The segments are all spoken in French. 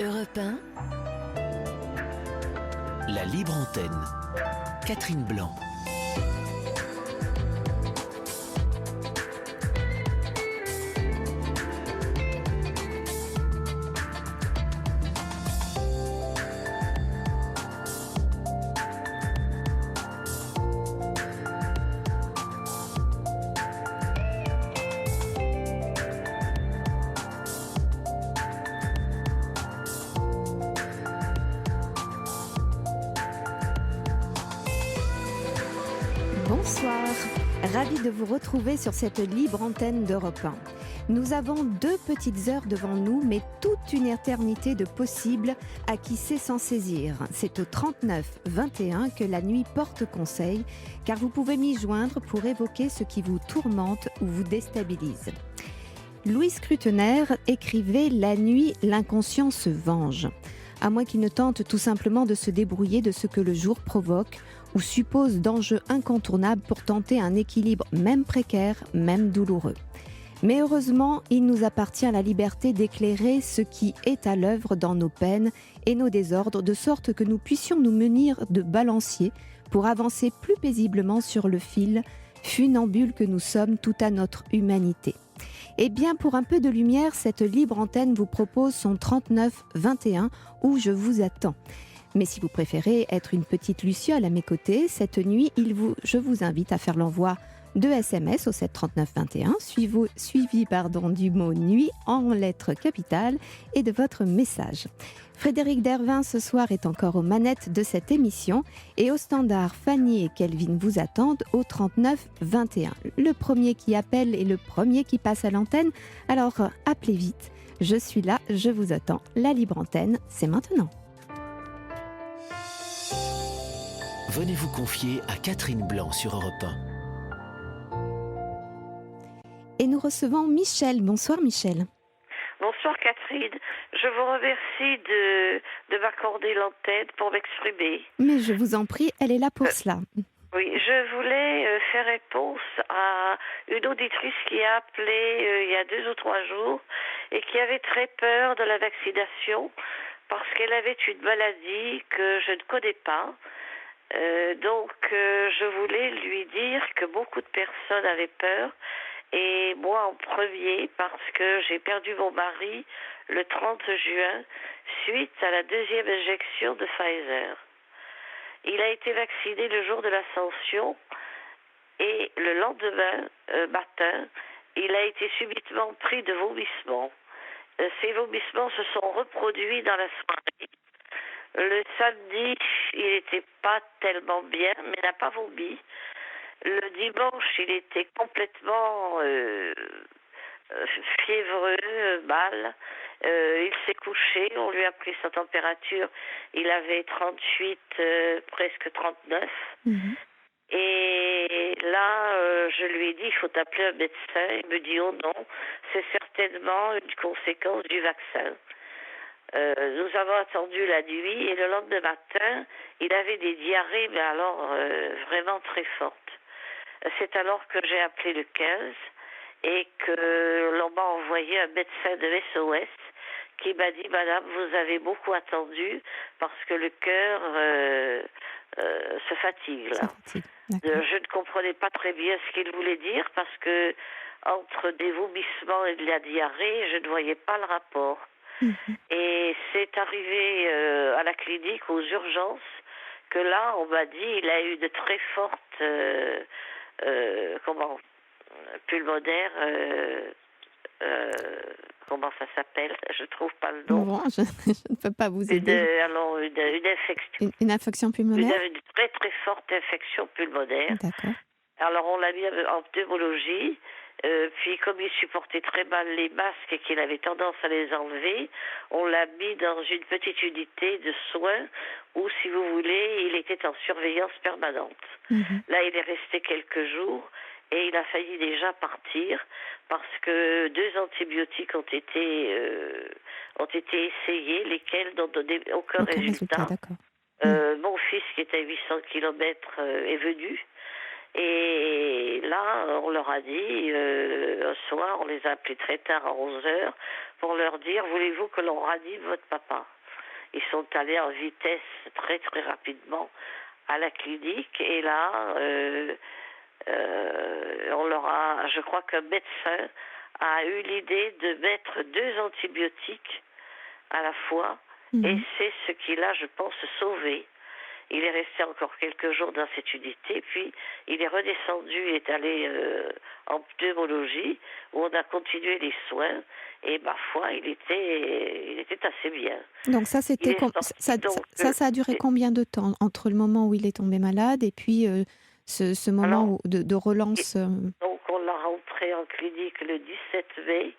Europe 1, La libre antenne. Catherine Blanc. Bonsoir, ravi de vous retrouver sur cette libre antenne d'Europe 1. Nous avons 2 petites heures devant nous, mais toute une éternité de possibles à qui sait s'en saisir. C'est au 39-21 que la nuit porte conseil, car vous pouvez m'y joindre pour évoquer ce qui vous tourmente ou vous déstabilise. Louise Krutener écrivait « La nuit, l'inconscient se venge ». À moins qu'il ne tente tout simplement de se débrouiller de ce que le jour provoque ou suppose d'enjeux incontournables pour tenter un équilibre même précaire, même douloureux. Mais heureusement, il nous appartient la liberté d'éclairer ce qui est à l'œuvre dans nos peines et nos désordres, de sorte que nous puissions nous munir de balanciers pour avancer plus paisiblement sur le fil, funambules que nous sommes tout à notre humanité. Eh bien, pour un peu de lumière, cette libre antenne vous propose son 39-21 où je vous attends. Mais si vous préférez être une petite luciole à mes côtés, cette nuit, je vous invite à faire l'envoi de SMS au 7 39 21, suivi du mot nuit en lettres capitales et de votre message. Frédéric Dervin ce soir est encore aux manettes de cette émission et au standard, Fanny et Kelvin vous attendent au 39 21. Le premier qui appelle est le premier qui passe à l'antenne, alors appelez vite. Je suis là, je vous attends. La libre antenne, c'est maintenant. Venez vous confier à Catherine Blanc sur Europe 1. Et nous recevons Michel. Bonsoir Michel. Bonsoir Catherine, je vous remercie de m'accorder l'antenne pour m'exprimer. Mais je vous en prie, elle est là pour cela. Oui, je voulais faire réponse à une auditrice qui a appelé il y a 2 ou 3 jours et qui avait très peur de la vaccination parce qu'elle avait une maladie que je ne connais pas. Donc je voulais lui dire que beaucoup de personnes avaient peur. Et moi en premier, parce que j'ai perdu mon mari le 30 juin suite à la 2e injection de Pfizer. Il a été vacciné le jour de l'Ascension et le lendemain matin, il a été subitement pris de vomissements. Ces vomissements se sont reproduits dans la soirée. Le samedi, il n'était pas tellement bien, mais n'a pas vomi. Le dimanche, il était complètement fiévreux, mal. Il s'est couché, on lui a pris sa température. Il avait 38, presque 39. Mm-hmm. Et là, je lui ai dit, il faut appeler un médecin. Il me dit, oh non, c'est certainement une conséquence du vaccin. Nous avons attendu la nuit et le lendemain matin, il avait des diarrhées, mais alors vraiment très fortes. C'est alors que j'ai appelé le 15 et que l'on m'a envoyé un médecin de SOS qui m'a dit « Madame, vous avez beaucoup attendu parce que le cœur se fatigue. » Je ne comprenais pas très bien ce qu'il voulait dire parce que entre des vomissements et de la diarrhée, je ne voyais pas le rapport. Et c'est arrivé à la clinique, aux urgences, que là, on m'a dit il a eu de très fortes pulmonaires, comment ça s'appelle? Je trouve pas le nom. Bon, je ne peux pas vous aider. Une infection. Une infection pulmonaire? Une très très forte infection pulmonaire. D'accord. Alors on l'a mis en pneumologie. Puis comme il supportait très mal les masques et qu'il avait tendance à les enlever, on l'a mis dans une petite unité de soins où, si vous voulez, il était en surveillance permanente. Là, il est resté quelques jours et il a failli déjà partir parce que 2 antibiotiques ont été essayés, lesquels n'ont donné aucun résultat. Mon fils, qui est à 800 km, est venu. Et là, on leur a dit, un soir, on les a appelés très tard à 11h, pour leur dire, voulez-vous que l'on ranime votre papa? Ils sont allés en vitesse très très rapidement à la clinique et là, je crois qu'un médecin a eu l'idée de mettre 2 antibiotiques à la fois et c'est ce qui l'a, je pense, sauvé. Il est resté encore quelques jours dans cette unité, puis il est redescendu, il est allé en pneumologie, où on a continué les soins, et ma foi, il était assez bien. Donc ça, ça a duré combien de temps entre le moment où il est tombé malade et puis ce moment de relance Donc on l'a rentré en clinique le 17 mai,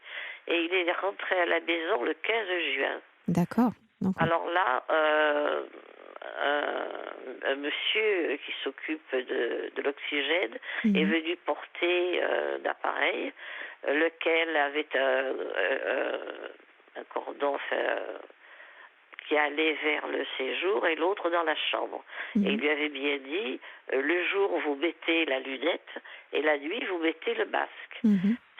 et il est rentré à la maison le 15 juin. D'accord. Donc, alors là, un monsieur qui s'occupe de l'oxygène est venu porter un appareil, lequel avait un cordon qui allait vers le séjour et l'autre dans la chambre. Et il lui avait bien dit, le jour vous mettez la lunette et la nuit vous mettez le masque.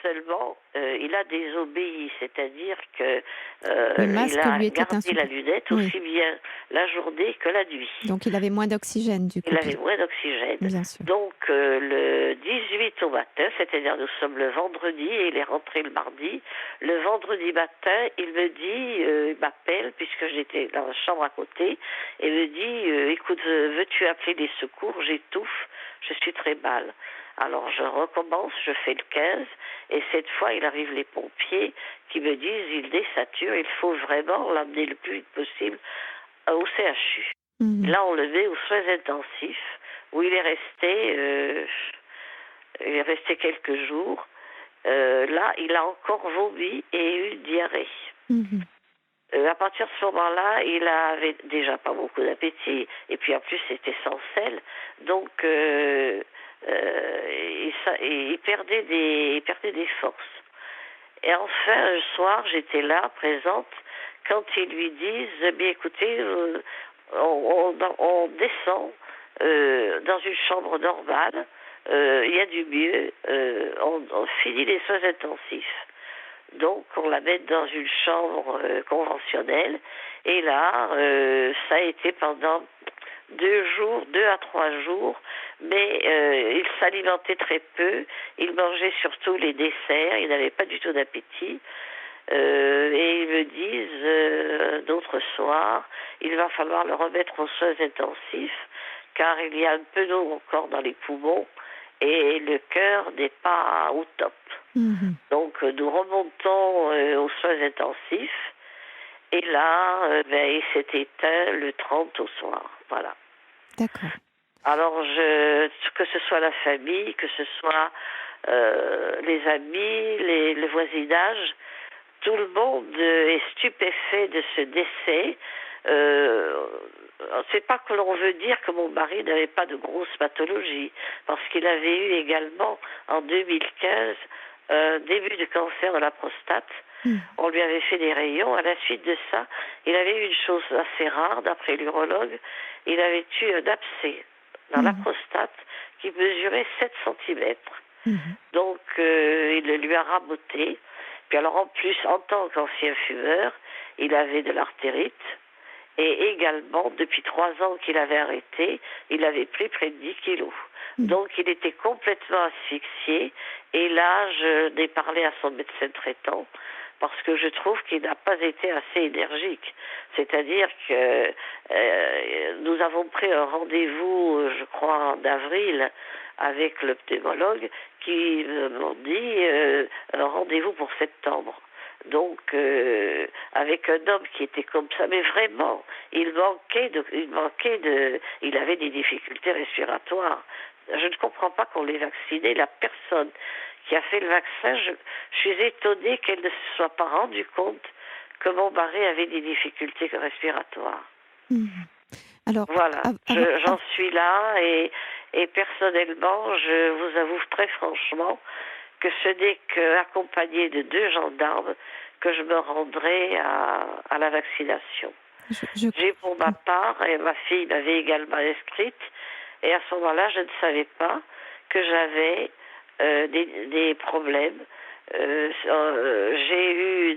Seulement, il a désobéi, c'est-à-dire que il a gardé la lunette aussi bien la journée que la nuit. Donc il avait moins d'oxygène du coup. Il avait moins d'oxygène. Bien sûr. Donc le 18 au matin, c'est-à-dire nous sommes le vendredi et il est rentré le mardi. Le vendredi matin, il me dit, il m'appelle puisque j'étais dans la chambre à côté, et me dit, écoute, veux-tu appeler des secours? J'étouffe, je suis très mal. Alors je recommence, je fais le 15 et cette fois il arrive les pompiers qui me disent il désature, il faut vraiment l'amener le plus vite possible au CHU. Là on le met aux soins intensifs où il est resté quelques jours. Là il a encore vomi et eu une diarrhée. À partir de ce moment-là, il avait déjà pas beaucoup d'appétit et puis en plus c'était sans sel, donc il perdait des forces. Et enfin, un soir, j'étais là, présente, quand ils lui disent, bien écoutez, on descend dans une chambre normale, il y a du mieux, on finit les soins intensifs. Donc, on la met dans une chambre conventionnelle, et là, ça a été pendant 2 à 3 jours, mais il s'alimentait très peu, il mangeait surtout les desserts, il n'avait pas du tout d'appétit, et ils me disent d'autres soirs, il va falloir le remettre aux soins intensifs, car il y a un peu d'eau encore dans les poumons, et le cœur n'est pas au top. Donc nous remontons aux soins intensifs, et là, il s'est éteint le 30 au soir. Voilà. D'accord. Alors, que ce soit la famille, que ce soit les amis, le voisinage, tout le monde est stupéfait de ce décès. C'est pas que l'on veut dire que mon mari n'avait pas de grosses pathologies, parce qu'il avait eu également en 2015 un début de cancer de la prostate. On lui avait fait des rayons. À la suite de ça, il avait eu une chose assez rare, d'après l'urologue. Il avait eu un abcès dans la prostate qui mesurait 7 cm. Donc, il le lui a raboté. Puis alors, en plus, en tant qu'ancien fumeur, il avait de l'artérite. Et également, depuis 3 ans qu'il avait arrêté, il avait pris près de 10 kilos. Donc, il était complètement asphyxié. Et là, je n'ai parlé à son médecin traitant, parce que je trouve qu'il n'a pas été assez énergique. C'est-à-dire que nous avons pris un rendez-vous, je crois, en avril, avec le pneumologue, qui m'ont dit un rendez-vous pour septembre. Donc, avec un homme qui était comme ça, mais vraiment, il avait des difficultés respiratoires. Je ne comprends pas qu'on l'ait vacciné. La personne qui a fait le vaccin, je suis étonnée qu'elle ne se soit pas rendue compte que mon mari avait des difficultés respiratoires. Alors, voilà, j'en suis là et personnellement, je vous avoue très franchement que ce n'est qu'accompagné de 2 gendarmes que je me rendrai à la vaccination. J'ai pour ma part, et ma fille m'avait également inscrite, et à ce moment-là, je ne savais pas que j'avais des problèmes. J'ai eu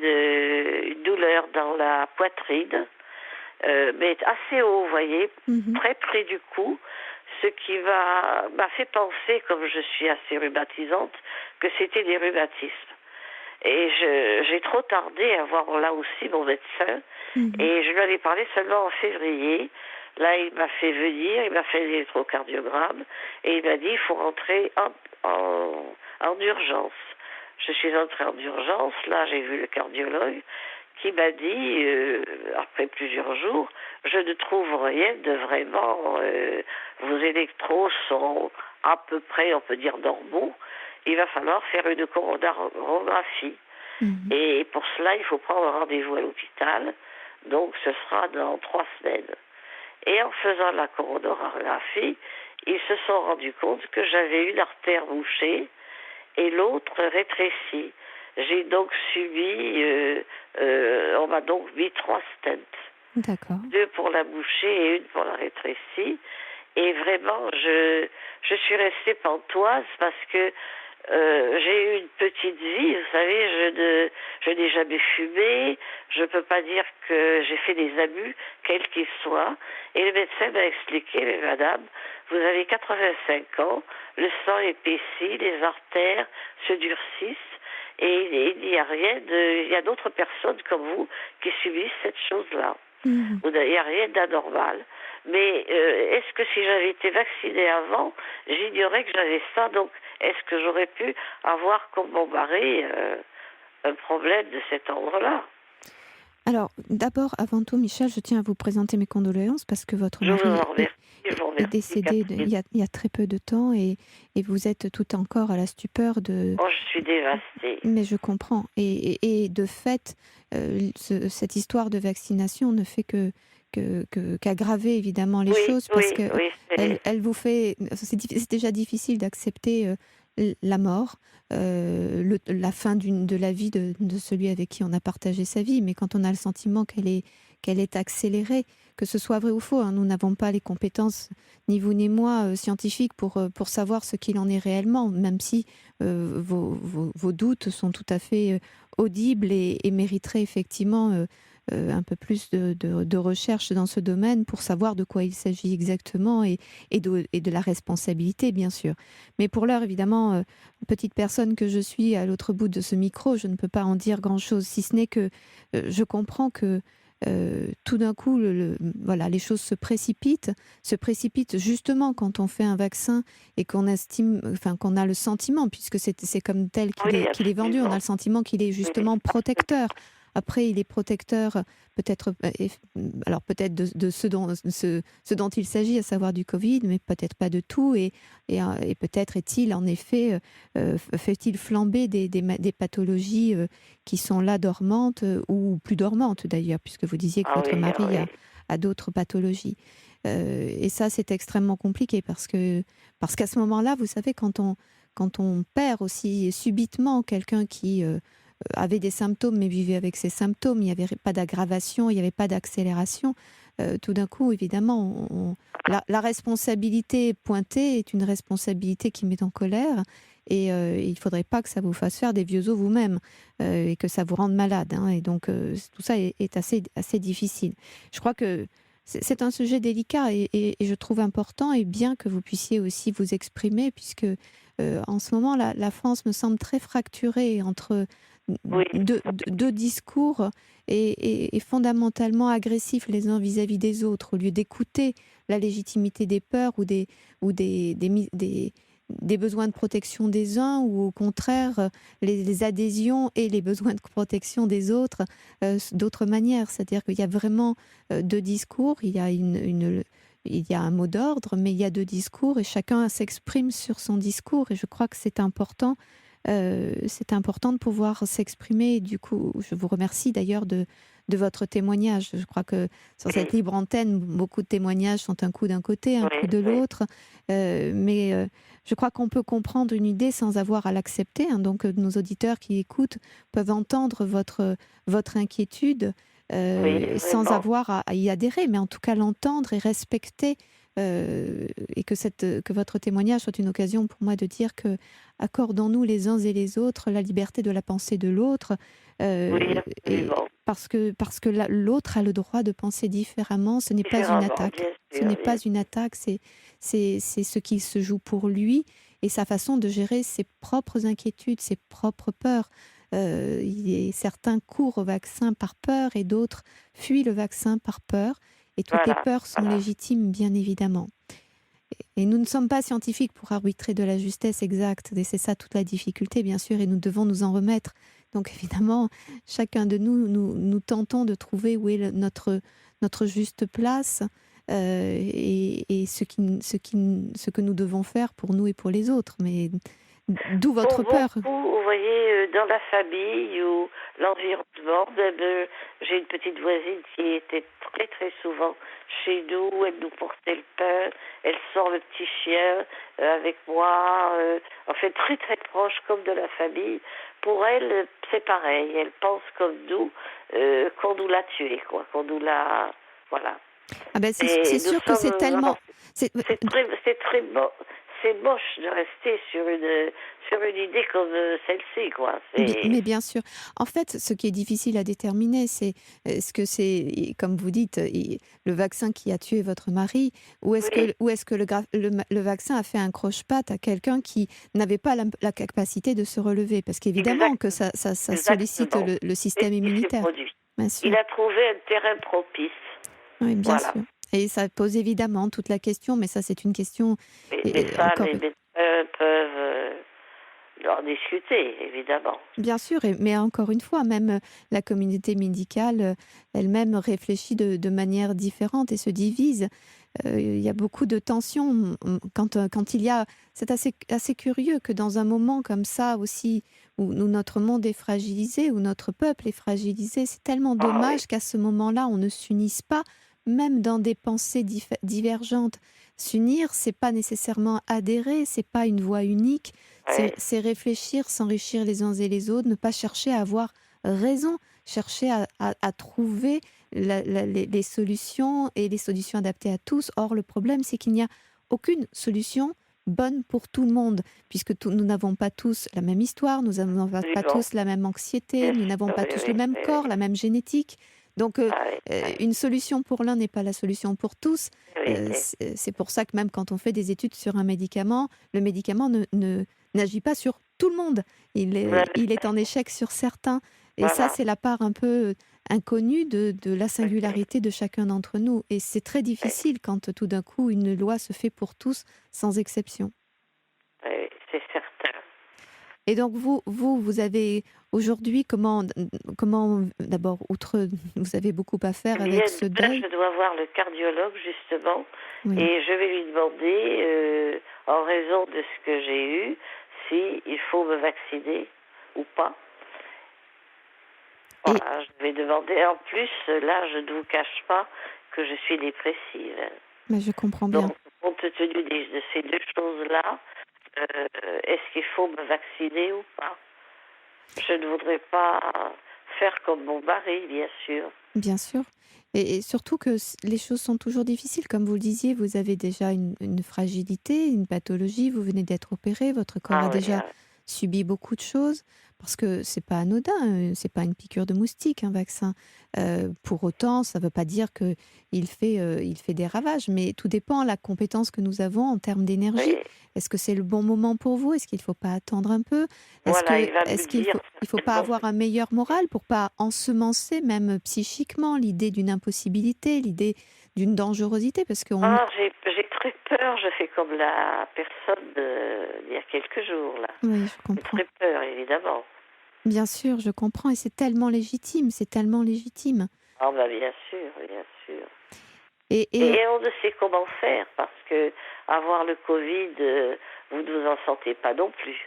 poitrine, mais assez haut, vous voyez, très près du cou, ce qui m'a fait penser, comme je suis assez rhumatisante, que c'était des rhumatismes. Et j'ai trop tardé à voir là aussi mon médecin, et je lui en ai parlé seulement en février. Là, il m'a fait venir, il m'a fait l'électrocardiogramme, et il m'a dit il faut rentrer en urgence. Je suis entrée en urgence, là j'ai vu le cardiologue, qui m'a dit, après plusieurs jours, je ne trouve rien de vraiment, vos électros sont à peu près, on peut dire, normaux, il va falloir faire une coronarographie. Et pour cela, il faut prendre un rendez-vous à l'hôpital, donc ce sera dans 3 semaines. Et en faisant la coronarographie, ils se sont rendus compte que j'avais une artère bouchée et l'autre rétrécie. J'ai donc subi, on m'a donc mis 3 stents. D'accord. 2 pour la bouchée et 1 pour la rétrécie. Et vraiment, je suis restée pantoise parce que j'ai eu une petite vie, vous savez, je n'ai jamais fumé, je ne peux pas dire que j'ai fait des abus, quels qu'ils soient. Et le médecin m'a expliqué, mais madame, vous avez 85 ans, le sang épaissit, les artères se durcissent, et il n'y a rien il y a d'autres personnes comme vous qui subissent cette chose-là. Il n'y a rien d'anormal. Mais est-ce que si j'avais été vaccinée avant, j'ignorais que j'avais ça, donc est-ce que j'aurais pu avoir comme mon mari un problème de cet ordre-là? Alors, d'abord, avant tout, Michel, je tiens à vous présenter mes condoléances parce que votre mari est décédé il y a très peu de temps et vous êtes tout encore à la stupeur de... Oh, je suis dévastée. Mais je comprends. Et de fait, cette histoire de vaccination ne fait qu'aggraver évidemment les choses parce que elle vous fait... C'est déjà difficile d'accepter la mort, la fin de la vie de celui avec qui on a partagé sa vie, mais quand on a le sentiment qu'elle est accélérée, que ce soit vrai ou faux, nous n'avons pas les compétences, ni vous ni moi, scientifiques, pour savoir ce qu'il en est réellement, même si vos doutes sont tout à fait audibles et mériteraient effectivement un peu plus de recherche dans ce domaine pour savoir de quoi il s'agit exactement et de la responsabilité, bien sûr. Mais pour l'heure, évidemment, petite personne que je suis à l'autre bout de ce micro, je ne peux pas en dire grand-chose, si ce n'est que je comprends que tout d'un coup, voilà, les choses se précipitent justement quand on fait un vaccin et qu'on estime, enfin qu'on a le sentiment, puisque c'est comme tel qu'il est vendu, on a le sentiment qu'il est justement protecteur. Après, il est protecteur peut-être de ce dont il s'agit, à savoir du Covid, mais peut-être pas de tout. Et peut-être est-il en effet, fait-il flamber des pathologies qui sont là dormantes ou plus dormantes d'ailleurs, puisque vous disiez que votre mari a d'autres pathologies. Et ça, c'est extrêmement compliqué parce qu'à ce moment-là, vous savez, quand on perd aussi subitement quelqu'un qui avait des symptômes mais vivait avec ses symptômes, il n'y avait pas d'aggravation, il n'y avait pas d'accélération. Tout d'un coup, évidemment, la responsabilité pointée est une responsabilité qui met en colère et il ne faudrait pas que ça vous fasse faire des vieux os vous-même et que ça vous rende malade. Et donc, tout ça est assez difficile. Je crois que c'est un sujet délicat et je trouve important et bien que vous puissiez aussi vous exprimer puisque en ce moment, la France me semble très fracturée entre deux discours et fondamentalement agressifs les uns vis-à-vis des autres, au lieu d'écouter la légitimité des peurs ou des besoins de protection des uns, ou au contraire les adhésions et les besoins de protection des autres d'autres manières. C'est-à-dire qu'il y a vraiment 2 discours, il y a un mot d'ordre, mais il y a 2 discours et chacun s'exprime sur son discours et je crois que c'est important. C'est important de pouvoir s'exprimer. Et du coup, je vous remercie d'ailleurs de votre témoignage. Je crois que sur cette libre antenne, beaucoup de témoignages sont un coup d'un côté, un coup de l'autre. Mais je crois qu'on peut comprendre une idée sans avoir à l'accepter. Donc, nos auditeurs qui écoutent peuvent entendre votre inquiétude sans avoir à y adhérer, mais en tout cas l'entendre et respecter. Et que votre témoignage soit une occasion pour moi de dire que accordons-nous les uns et les autres la liberté de la pensée de l'autre et parce que l'autre a le droit de penser différemment. Ce n'est pas une attaque. Bien Ce sûr, n'est bien pas sûr. une attaque. C'est ce qui se joue pour lui et sa façon de gérer ses propres inquiétudes, ses propres peurs. Certains courent au vaccin par peur et d'autres fuient le vaccin par peur. Et toutes les Voilà, peurs sont voilà. légitimes, bien évidemment. Et nous ne sommes pas scientifiques pour arbitrer de la justesse exacte. Et c'est ça toute la difficulté, bien sûr, et nous devons nous en remettre. Donc évidemment, chacun de nous tentons de trouver où est notre juste place et ce que nous devons faire pour nous et pour les autres. Mais d'où Pour votre peur. beaucoup, vous voyez, dans la famille ou l'environnement, même, j'ai une petite voisine qui était très très souvent chez nous, elle nous portait le pain, elle sort le petit chien avec moi, en fait très très proche comme de la famille. Pour elle, c'est pareil, elle pense comme nous, qu'on nous l'a tué, quoi, qu'on nous l'a... Voilà. Ah ben Et c'est nous sûr que c'est sommes vraiment... tellement... c'est- C'est très bon. C'est moche de rester sur une idée comme celle-ci, quoi. Mais bien sûr. En fait, ce qui est difficile à déterminer, c'est est-ce que c'est, comme vous dites, le vaccin qui a tué votre mari, Oui, ou est-ce que le vaccin a fait un croche-patte à quelqu'un qui n'avait pas la capacité de se relever? Parce qu'évidemment que exact, ça sollicite exactement. le C'est système ce qui s'est immunitaire. produit. Bien Il sûr. a trouvé un terrain propice. Oui, bien Voilà. sûr. Et ça pose évidemment toute la question, mais ça, c'est une question Mais ça, encore. les médecins peuvent en discuter, évidemment. Bien sûr, mais encore une fois, même la communauté médicale elle-même réfléchit de manière différente et se divise. Il y a beaucoup de tensions quand il y a... C'est assez curieux que dans un moment comme ça aussi, où notre monde est fragilisé, où notre peuple est fragilisé, c'est tellement Ah oui, dommage qu'à ce moment-là, on ne s'unisse pas, même dans des pensées divergentes. S'unir, c'est pas nécessairement adhérer, c'est pas une voie unique, oui, c'est réfléchir, s'enrichir les uns et les autres, ne pas chercher à avoir raison, chercher à trouver les solutions et les solutions adaptées à tous. Or, le problème, c'est qu'il n'y a aucune solution bonne pour tout le monde, puisque nous n'avons pas tous la même histoire, nous n'avons pas vivant. tous la même anxiété, Bien nous n'avons sûr, pas oui, tous le oui, même oui, corps, oui. la même génétique. Donc, Ah oui, ah oui, une solution pour l'un n'est pas la solution pour tous. oui, oui. C'est pour ça que même quand on fait des études sur un médicament, le médicament n'agit pas sur tout le monde. Voilà, Il est en échec sur certains. Et ça, voilà. c'est la part un peu inconnue de la Oui, singularité de chacun d'entre nous. Et c'est très oui, difficile quand tout d'un coup une loi se fait pour tous, sans exception. oui, c'est certain. Et donc vous avez aujourd'hui comment d'abord, outre, vous avez beaucoup à Eh faire bien, avec ce demain, deuil. je dois voir le cardiologue, justement, Oui. et je vais lui demander, en raison de ce que j'ai eu, s'il faut me vacciner ou pas. Et Voilà, je vais demander. En plus, là, je ne vous cache pas que je suis dépressive. mais je comprends bien. Donc, compte tenu de ces deux choses-là, est-ce qu'il faut me vacciner ou pas? Je ne voudrais pas faire comme mon mari, bien sûr. Bien sûr. Et surtout que les choses sont toujours difficiles. Comme vous le disiez, vous avez déjà une fragilité, une pathologie, vous venez d'être opéré, votre corps a Ah oui, déjà subi beaucoup de choses, parce que c'est pas anodin, c'est pas une piqûre de moustique, un vaccin. Pour autant, ça ne veut pas dire que il fait des ravages, mais tout dépend de la compétence que nous avons en termes d'énergie. oui. Est-ce que c'est le bon moment pour vous? Est-ce qu'il ne faut pas attendre un peu? Voilà, il va me Est-ce qu'il dire faut pas certainement. avoir un meilleur moral pour pas ensemencer même psychiquement l'idée d'une impossibilité, l'idée d'une dangerosité? Parce qu'on... Ah, j'ai très peur. Je fais comme la personne d'il y a quelques jours, là. Oui, je J'ai comprends. très peur, évidemment. Bien sûr, je comprends et c'est tellement légitime, c'est tellement légitime. Ah, bah, bien sûr, bien sûr. Et Et on ne sait comment faire parce que avoir le Covid, vous ne vous en sentez pas non plus.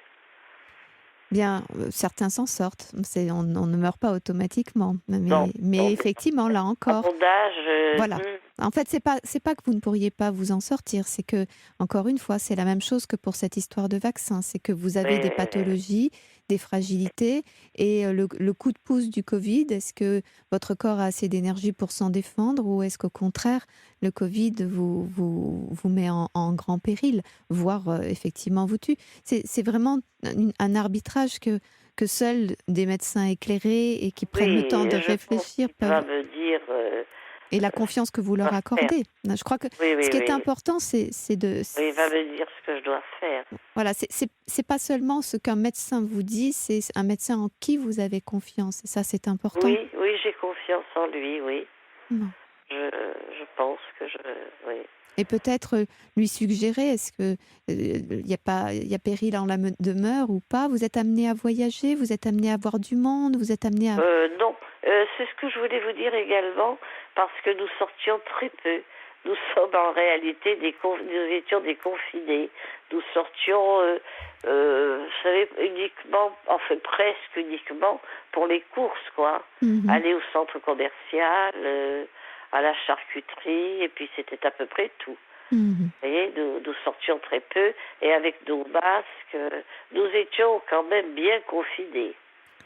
bien, certains s'en sortent. On ne meurt pas automatiquement, Non, mais non, mais effectivement, là à encore, mon âge, voilà. En fait, c'est pas que vous ne pourriez pas vous en sortir, c'est que, encore une fois, c'est la même chose que pour cette histoire de vaccin. C'est que vous avez des mais pathologies, des fragilités, et le coup de pouce du Covid, est-ce que votre corps a assez d'énergie pour s'en défendre, ou est-ce qu'au contraire, le Covid vous met en grand péril, voire effectivement vous tue? C'est vraiment un arbitrage que seuls des médecins éclairés et qui prennent le Oui, temps de je pense réfléchir qu'il va peuvent... me dire Et la confiance que vous ce que je leur dois faire. accordez. Je crois que Oui, ce oui, qui est oui. important, c'est de... Oui, il va me dire ce que je dois faire. Voilà, c'est pas seulement ce qu'un médecin vous dit, c'est un médecin en qui vous avez confiance. Et ça, c'est important. Oui, oui, j'ai confiance en lui, oui. Bon. Je pense que oui. Et peut-être lui suggérer, est-ce que il y a péril en la demeure ou pas? Vous êtes amené à voyager, vous êtes amené à voir du monde, vous êtes amené à... Non, c'est ce que je voulais vous dire également, parce que nous sortions très peu. Nous sommes en réalité nous étions des confinés. Nous sortions, vous savez, uniquement, enfin presque uniquement pour les courses, quoi. Mhm. Aller au centre commercial, à la charcuterie, et puis c'était à peu près tout. Mhm. Vous voyez, nous sortions très peu, et avec nos masques, nous étions quand même bien confinés.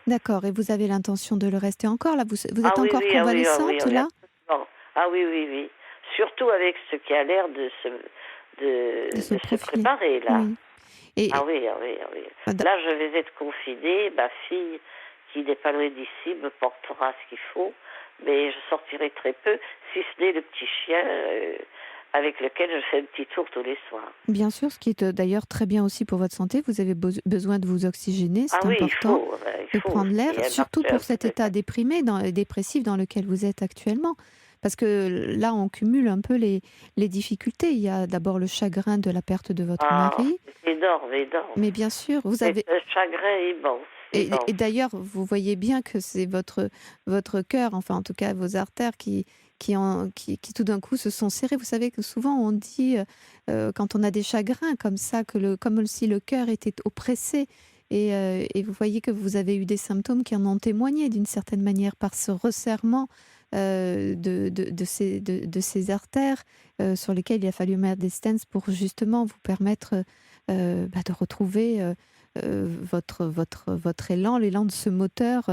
D'accord, et vous avez l'intention de le rester encore là? Vous êtes Oui, encore oui, convalescente là? absolument. Ah oui, oui, oui. Surtout avec ce qui a l'air de De se se profiler. préparer, là. Oui. Et, Ah oui, ah oui, ah oui. ah, Là, je vais être confinée. Ma fille, qui n'est pas loin d'ici, me portera ce qu'il faut. Mais je sortirai très peu, si ce n'est le petit chien avec lequel je fais un petit tour tous les soirs. bien sûr, ce qui est d'ailleurs très bien aussi pour votre santé, vous avez besoin de vous oxygéner, Ah c'est oui, important il de faut. prendre l'air, Et elle surtout marche un pour cet peu. état dépressif dans lequel vous êtes actuellement. Parce que là, on cumule un peu les difficultés. Il y a d'abord le chagrin de la perte de votre Ah, mari, c'est énorme, énorme. mais bien sûr, vous C'est avez... un chagrin immense, Et immense. d'ailleurs, vous voyez bien que c'est votre cœur, enfin en tout cas vos artères qui tout d'un coup se sont serrées. Vous savez que souvent on dit, quand on a des chagrins comme ça, comme si le cœur était oppressé. Et vous voyez que vous avez eu des symptômes qui en ont témoigné d'une certaine manière par ce resserrement de ces artères sur lesquelles il a fallu mettre des stents pour justement vous permettre de retrouver votre élan, l'élan de ce moteur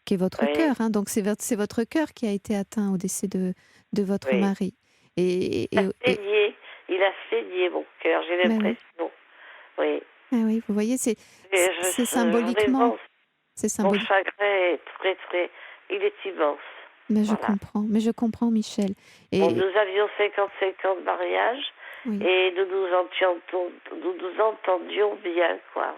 qui est votre Oui, cœur. Hein. Donc c'est votre cœur qui a été atteint au décès de votre oui. mari. Et, Il a et, et, saigné, mon cœur, j'ai mais oui, l'impression. Oui. oui, vous voyez, c'est symboliquement, Vraiment, c'est mon symbolique. chagrin est très, très, il est immense. Mais Voilà. je comprends, Michel. Bon, Et nous avions 50 ans de mariage oui, et nous nous entendions bien, quoi.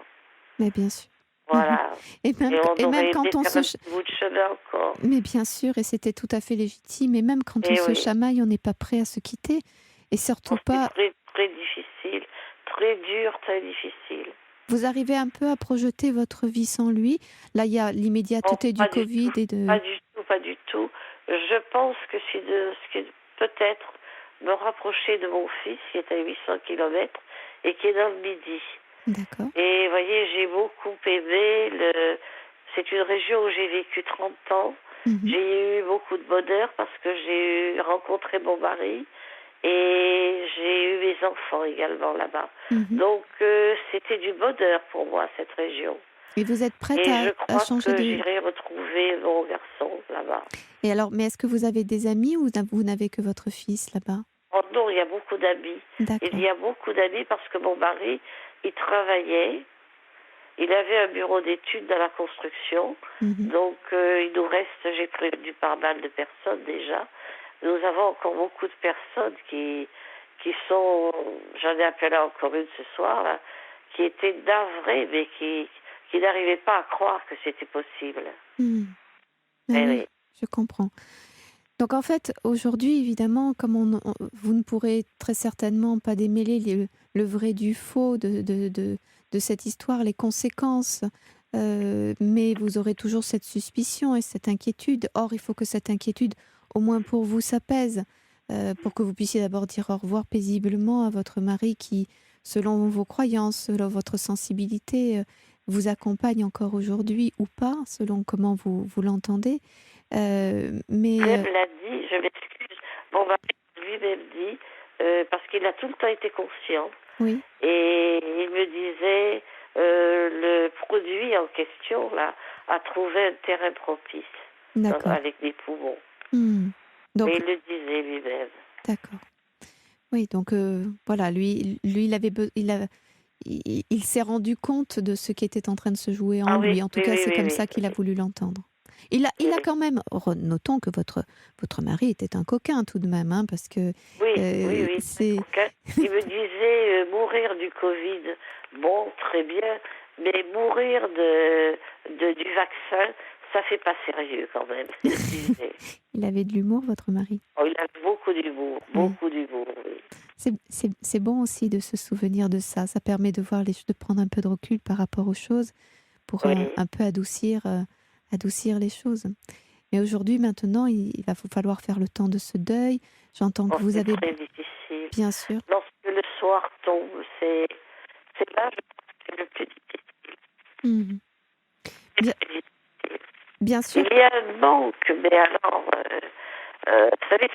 mais bien sûr. Voilà. Et on Et même aurait aimé quand on faire se... un petit bout de chemin encore. Mais bien sûr, et c'était tout à fait légitime. Et même quand on Et se oui. chamaille, on n'est pas prêt à se quitter. Et surtout C'est pas... très, très difficile, très dur, très difficile. Vous arrivez un peu à projeter votre vie sans lui. Là, il y a Non, l'immédiateté du pas du Covid tout, et de... pas du tout, pas du tout. Je pense que c'est de ce qui peut-être me rapprocher de mon fils qui est à 800 kilomètres et qui est dans le Midi. D'accord. Et vous voyez, j'ai beaucoup aimé c'est une région où j'ai vécu 30 ans. Mhm. J'ai eu beaucoup de bonheur parce que j'ai rencontré mon mari et j'ai eu mes enfants également là-bas. Mhm. Donc c'était du bonheur pour moi, cette région. Et vous êtes prête Et je à crois changer que de... j'irai retrouver mon garçon là-bas. Et alors, mais est-ce que vous avez des amis ou vous n'avez que votre fils là-bas? Oh non, il y a beaucoup d'amis. Il D'accord. y a beaucoup d'amis parce que mon mari, il travaillait. Il avait un bureau d'études dans la construction. Mhm. Donc, il nous reste, j'ai prévenu pas mal de personnes déjà. Nous avons encore beaucoup de personnes qui sont, j'en ai appelé encore une ce soir, là, qui étaient navrées, mais qui n'arrivaient pas à croire que c'était possible. Mhm. Ah Eh oui, oui. je comprends. Donc en fait, aujourd'hui, évidemment, comme vous ne pourrez très certainement pas démêler le vrai du faux de cette histoire, les conséquences, mais vous aurez toujours cette suspicion et cette inquiétude. Or, il faut que cette inquiétude, au moins pour vous, s'apaise, pour que vous puissiez d'abord dire au revoir paisiblement à votre mari qui, selon vos croyances, selon votre sensibilité, vous accompagne encore aujourd'hui ou pas, selon comment vous l'entendez. Mais Elle me l'a dit, je m'excuse. Mon mari lui-même dit, parce qu'il a tout le temps été conscient. oui, Et il me disait, le produit en question, là, a trouvé un terrain propice d'accord. avec des poumons. Hmm. Donc, Mais il le disait lui-même. d'accord. Oui, donc voilà, lui, il il s'est rendu compte de ce qui était en train de se jouer en Ah oui, lui. En tout oui, cas, oui, c'est oui, comme oui. ça qu'il a voulu l'entendre. Il a Oui, quand même, notons que votre mari était un coquin tout de même, hein, parce que oui, oui, oui, très c'est... coquin. Il me disait mourir du Covid, bon, très bien, mais mourir du vaccin, ça fait pas sérieux quand même. Il me disait. Il avait de l'humour, votre mari. Oh, il a Oui. beaucoup d'humour, oui. C'est bon aussi de se souvenir de ça. Ça permet de voir de prendre un peu de recul par rapport aux choses pour Oui. un peu adoucir les choses. Mais aujourd'hui, maintenant, il va vous falloir faire le temps de ce deuil. J'entends Oh, que vous c'est avez, très difficile. bien sûr, Lorsque le soir tombe, c'est là, je pense, que c'est le plus difficile. mhm, C'est bien, le plus difficile. bien sûr, Il y a un manque, mais alors, vous savez,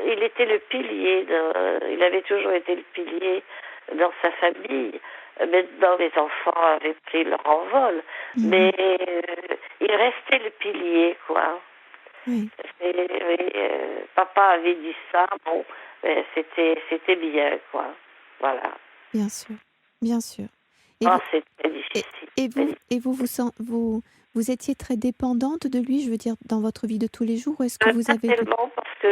il était le pilier, il avait toujours été le pilier dans sa famille. Maintenant, les enfants avaient pris leur envol, mhm, mais il restait le pilier, quoi. oui, Oui, papa avait dit ça, bon, c'était bien, quoi. Voilà. bien sûr, bien sûr. Et Ah, vous, c'est très et, difficile. et Très vous, et vous, vous étiez très dépendante de lui, je veux dire, dans votre vie de tous les jours, ou est-ce que vous Pas avez... tellement parce que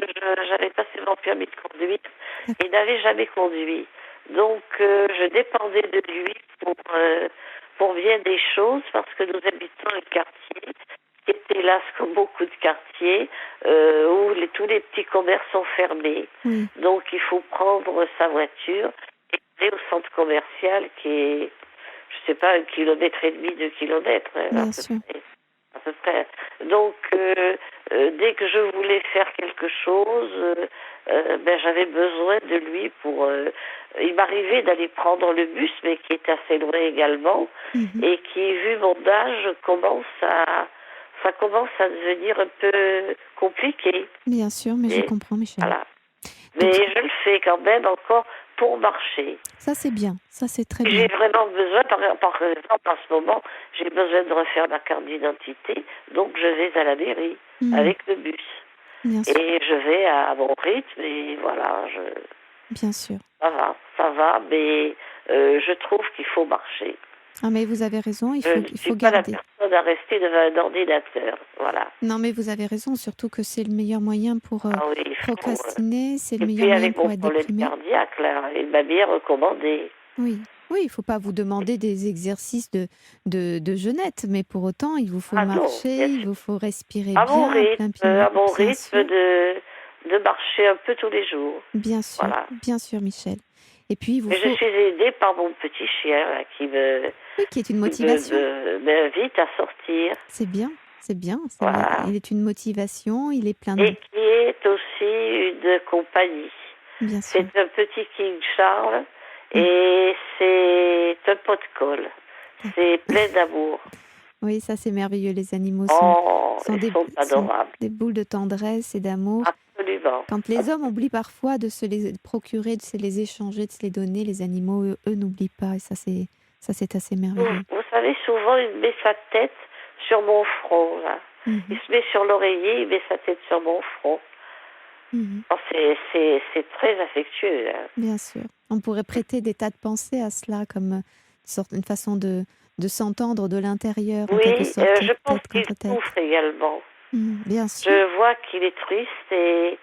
j'avais passé mon permis de conduire et D'accord. il n'avait jamais conduit. Donc je dépendais de lui pour bien des choses parce que nous habitons un quartier qui est hélas comme beaucoup de quartiers où tous les petits commerces sont fermés. Oui, Donc il faut prendre sa voiture et aller au centre commercial qui est, je sais pas, 1,5 kilomètre, 2 kilomètres, hein, bien sûr. à peu près. Donc, dès que je voulais faire quelque chose, j'avais besoin de lui pour. Il m'arrivait d'aller prendre le bus, mais qui est assez loin également, Mhm. et qui, vu mon âge, ça commence à devenir un peu compliqué. Bien sûr, mais je Et comprends, Michel. voilà. Mais Donc, je le fais quand même encore pour marcher. ça c'est bien, ça c'est très J'ai bien. vraiment besoin, par exemple, en ce moment, j'ai besoin de refaire ma carte d'identité, donc je vais à la mairie Mhm. avec le bus. Bien sûr, Et je vais à mon rythme, et voilà, bien sûr. ça va, mais je trouve qu'il faut marcher. Ah, mais vous avez raison, Je ne il suis faut pas la garder. personne à rester devant un ordinateur, voilà. Non, mais vous avez raison, surtout que c'est le meilleur moyen pour Ah oui, il faut. procrastiner, c'est le Et meilleur puis moyen avec pour mon être problème déprimé. cardiaque, là, il m'a bien recommandé. Oui, oui, il ne faut pas vous demander des exercices de jeunette, mais pour autant, il vous faut Ah non, marcher, bien il sûr. vous faut respirer bien, à plein À poumon, mon bien rythme sûr, de marcher un peu tous les jours. Voilà. bien sûr, Michel. Et puis, il vous Mais je faut, suis aidée par mon petit chien là, oui, qui est une qui motivation. m'invite à sortir. C'est bien, Voilà. il est une motivation, il est plein de, Et qui est aussi une compagnie. bien C'est sûr. un petit King Charles Mm, et c'est un pot de colle. d'accord. C'est plein d'amour. Oui, ça c'est merveilleux. Les animaux Oh, sont ils sont sont adorables. des boules de tendresse et d'amour. Absolument. Quand les hommes oublient parfois de se les procurer, de se les échanger, de se les donner, les animaux, eux n'oublient pas. Et ça c'est assez merveilleux. Vous savez, souvent, il met sa tête sur mon front, là. Il Mhm, se met sur l'oreiller, il met sa tête sur mon front. mhm, Oh, c'est très affectueux, hein. bien sûr. On pourrait prêter des tas de pensées à cela comme une façon de s'entendre de l'intérieur, en quelque Oui, sorte, je pense tête qu'il contre tête. souffre également. Mhm, bien sûr. Je vois qu'il est triste et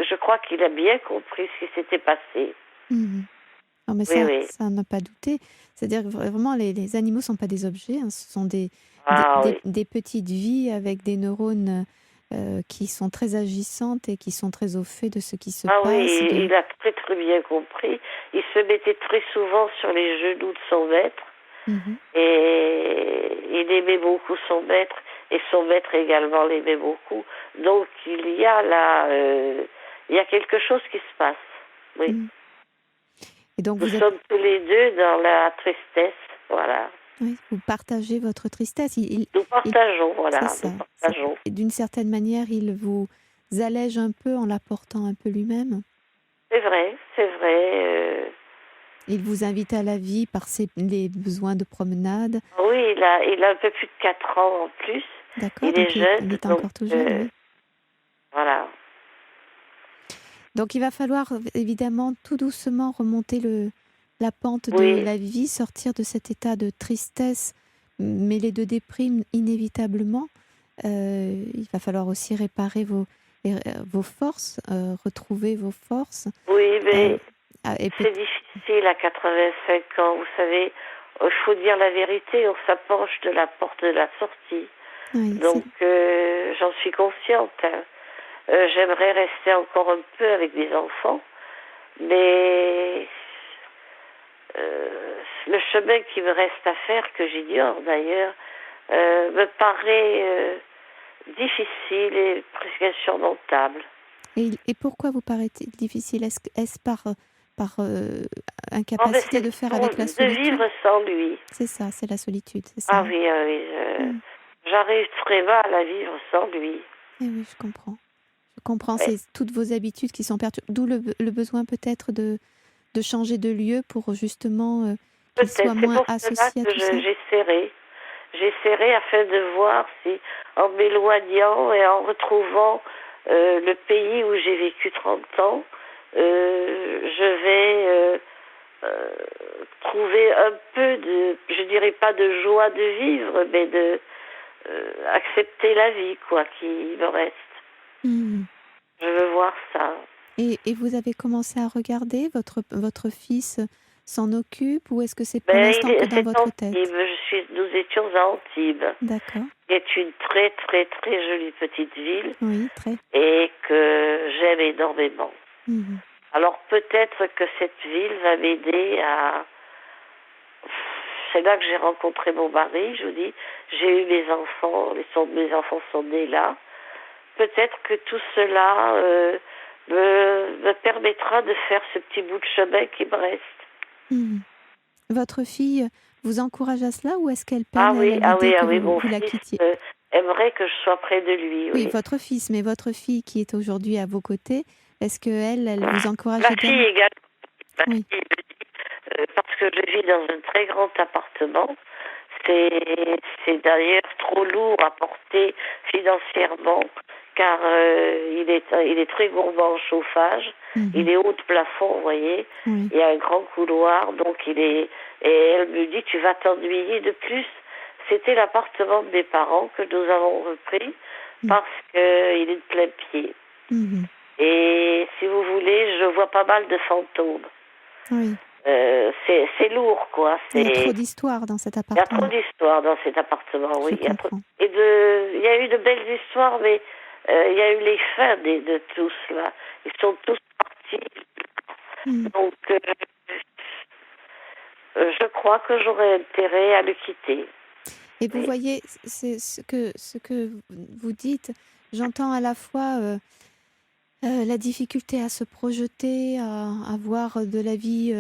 je crois qu'il a bien compris ce qui s'était passé. Mhm. Non, mais Oui, oui. ça n'a pas douté. C'est-à-dire que vraiment, les animaux ne sont pas des objets, hein, ce sont Ah oui. des petites vies avec des neurones qui sont très agissantes et qui sont très au fait de ce qui se Ah oui, passe. il a très très bien compris. Il se mettait très souvent sur les genoux de son maître Mhm. et il aimait beaucoup son maître et son maître également l'aimait beaucoup. Donc il y a quelque chose qui se passe. Oui. Mhm. Et donc, Nous sommes tous les deux dans la tristesse. Voilà. oui, vous partagez votre tristesse. Nous partageons, C'est voilà. ça. Nous partageons. Et d'une certaine manière, il vous allège un peu en l'apportant un peu lui-même. C'est vrai, c'est vrai. Il vous invite à la vie par les besoins de promenade. Oui, il a un peu plus de 4 ans en plus. D'accord, Il est donc jeune, il est donc encore tout jeune, oui. voilà. Donc il va falloir évidemment tout doucement remonter la pente de Oui, la vie, sortir de cet état de tristesse mêlé de déprime inévitablement. Il va falloir aussi réparer vos forces, retrouver vos forces. oui, Euh, mais et c'est difficile à 85 ans. Vous savez, il faut dire la vérité, on s'approche de la porte de la sortie. oui, Donc, j'en suis consciente. Hein. J'aimerais rester encore un peu avec mes enfants, mais le chemin qui me reste à faire, que j'ignore d'ailleurs, me paraît difficile et presque insurmontable. et pourquoi vous paraît-il difficile? Est-ce par Oh, ben incapacité c'est de faire avec la de solitude? vivre sans lui. C'est ça, c'est la solitude, c'est ça, Ah hein? oui, ah oui, Mm. j'arrive très mal à vivre sans lui. Eh oui, je comprends. Je comprends, Ouais. c'est toutes vos habitudes qui sont perturbées. D'où le besoin peut-être de changer de lieu pour justement qu'il Peut-être, soit c'est moins pour cela associé à que tout ça. j'essaierai. J'essaierai afin de voir si, en m'éloignant et en retrouvant le pays où j'ai vécu 30 ans, je vais euh, trouver un peu de, je dirais pas de joie de vivre, mais de accepter la vie, quoi, qui me reste. Mhm. Je veux voir ça. Et vous avez commencé à regarder, votre fils s'en occupe ou est-ce que c'est pour Ben, l'instant que dans c'est votre Antibes. tête? Nous étions à Antibes, D'accord, qui est une très très très jolie petite ville oui, très. et que j'aime énormément. Mhm. Alors peut-être que cette ville va m'aider à... C'est là que j'ai rencontré mon mari, je vous dis, j'ai eu mes enfants, mes enfants sont nés là. Peut-être que tout cela me permettra de faire ce petit bout de chemin qui me reste. Mhm. Votre fille vous encourage à cela ou est-ce qu'elle Ah peine à oui, ah l'idée oui, que ah oui, mon vous la fils quittiez? aimerait que je sois près de lui, Oui, oui. votre fils, mais votre fille qui est aujourd'hui à vos côtés, est-ce qu'elle, elle vous encourage Ma fille également? également, ma Oui, fille me dit, parce que je vis dans un très grand appartement, c'est d'ailleurs trop lourd à porter financièrement, car il est très gourmand en chauffage, mhm, il est haut de plafond, vous voyez, oui, il y a un grand couloir, donc il est... Et elle me dit, tu vas t'ennuyer. De plus, c'était l'appartement de mes parents que nous avons repris mm, parce qu'il est de plein pied. mhm, Et si vous voulez, je vois pas mal de fantômes. oui. C'est lourd, quoi. Il y a trop d'histoire dans cet Il y a trop appartement. d'histoires dans cet appartement, oui. Je comprends. Il y a eu de belles histoires, mais il y a eu les fins de tout cela. Ils sont tous partis. Mm. Donc, je crois que j'aurais intérêt à le quitter. Et vous Oui. voyez, c'est ce que vous dites, j'entends à la fois la difficulté à se projeter, à voir de la vie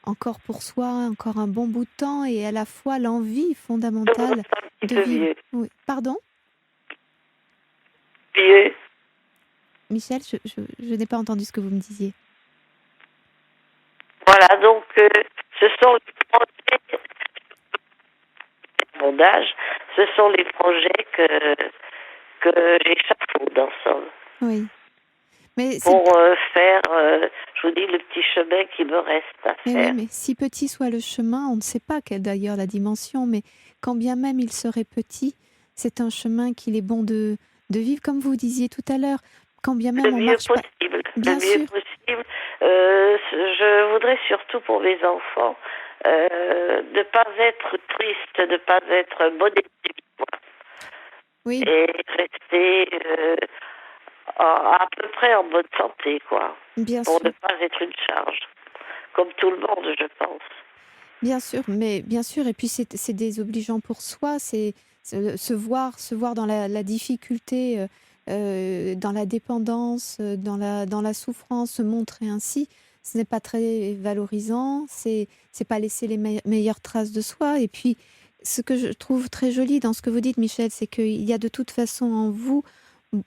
encore pour soi, encore un bon bout de temps, et à la fois l'envie Je me fondamentale sens un petit de peu vivre. vieux. Oui. Pardon, Vieux. Michel, je n'ai pas entendu ce que vous me disiez. Voilà, donc ce sont les projets, à mon âge, ce sont les projets que j'échafaude en somme. Oui. Mais Pour faire, je vous dis, le petit chemin qui me reste à mais oui, faire. mais si petit soit le chemin, on ne sait pas quelle d'ailleurs la dimension, mais quand bien même il serait petit, c'est un chemin qu'il est bon de vivre, comme vous disiez tout à l'heure. Quand bien Le même on mieux marche pas, possible, le bien mieux sûr. possible. Je voudrais surtout pour mes enfants ne pas être triste, ne pas être modeste Oui, et rester à peu près en bonne santé, quoi, bien pour sûr. ne pas être une charge, comme tout le monde, je pense. Bien sûr, mais bien sûr, et puis c'est désobligeant pour soi, c'est se voir dans la difficulté, dans la dépendance, dans la souffrance, se montrer ainsi, ce n'est pas très valorisant, c'est pas laisser les meilleures traces de soi. Et puis, ce que je trouve très joli dans ce que vous dites, Michel, c'est qu'il y a de toute façon en vous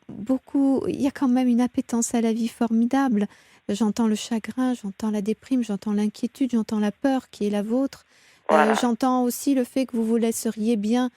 beaucoup, il y a quand même une appétence à la vie formidable. J'entends le chagrin, j'entends la déprime, j'entends l'inquiétude, j'entends la peur qui est la vôtre. Voilà. J'entends aussi le fait que vous vous laisseriez bien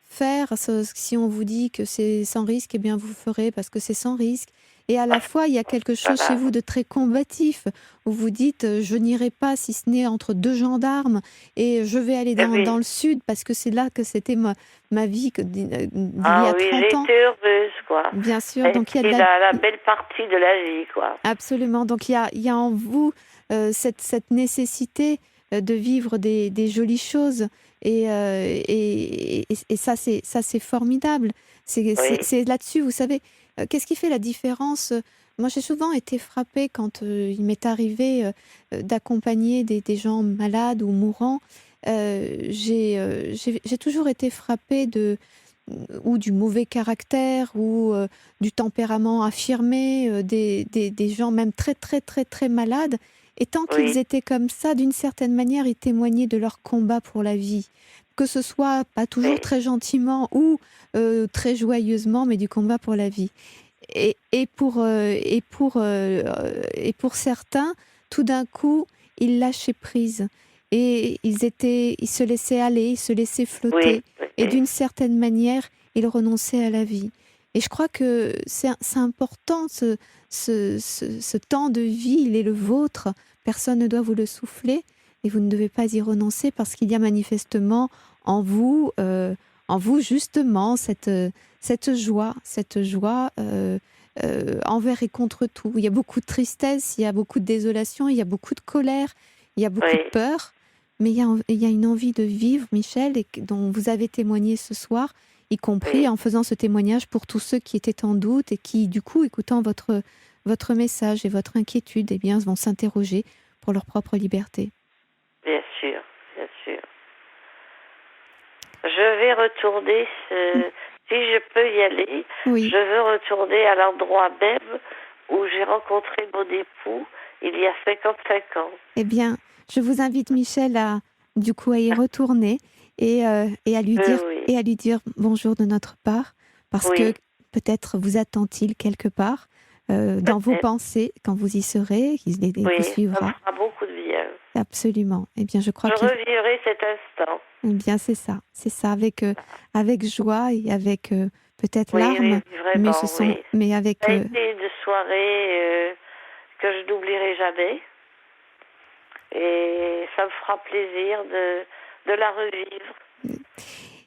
faire. Si on vous dit que c'est sans risque, eh bien vous ferez parce que c'est sans risque. et à la fois, il y a quelque chose chez vous de très combatif, où vous dites je n'irai pas si ce n'est entre deux gendarmes, et je vais aller dans le sud, parce que c'est là que c'était ma vie d'il y a oui, 30 j'ai ans. été heureuse, quoi. Bien sûr, donc il y a la belle partie de la vie, quoi. Absolument, donc il y a en vous cette nécessité de vivre des jolies choses, et ça c'est formidable. C'est là-dessus, vous savez, qu'est-ce qui fait la différence? Moi, j'ai souvent été frappée quand il m'est arrivé d'accompagner des gens malades ou mourants. J'ai toujours été frappée ou du mauvais caractère, ou du tempérament affirmé des gens même très très très très malades. Et tant qu'ils étaient comme ça, d'une certaine manière, ils témoignaient de leur combat pour la vie. Que ce soit pas toujours très gentiment ou très joyeusement, mais du combat pour la vie. Et pour certains, tout d'un coup, ils lâchaient prise. Et ils se laissaient aller, ils se laissaient flotter. Et d'une certaine manière, ils renonçaient à la vie. Et je crois que c'est important, ce temps de vie, il est le vôtre. Personne ne doit vous le souffler, et vous ne devez pas y renoncer, parce qu'il y a manifestement en vous justement cette joie envers et contre tout. Il y a beaucoup de tristesse, il y a beaucoup de désolation, il y a beaucoup de colère, il y a beaucoup de peur, mais il y a une envie de vivre, Michel, et dont vous avez témoigné ce soir, y compris en faisant ce témoignage pour tous ceux qui étaient en doute et qui, du coup, écoutant votre message et votre inquiétude, eh bien, vont s'interroger pour leur propre liberté. Bien sûr, bien sûr. Je vais retourner, si je peux y aller, je veux retourner à l'endroit même où j'ai rencontré mon époux il y a 55 ans. Eh bien, je vous invite, Michel, à y retourner et à lui dire bonjour de notre part, parce que peut-être vous attend-il quelque part dans vos pensées quand vous y serez. Il vous suivra. Ça me fera beaucoup de bien. Absolument. Eh bien, je crois que revivrai cet instant. Eh bien, c'est ça, avec joie et avec peut-être larmes, vraiment, mais avec. Ça a été une soirée que je n'oublierai jamais, et ça me fera plaisir de la revivre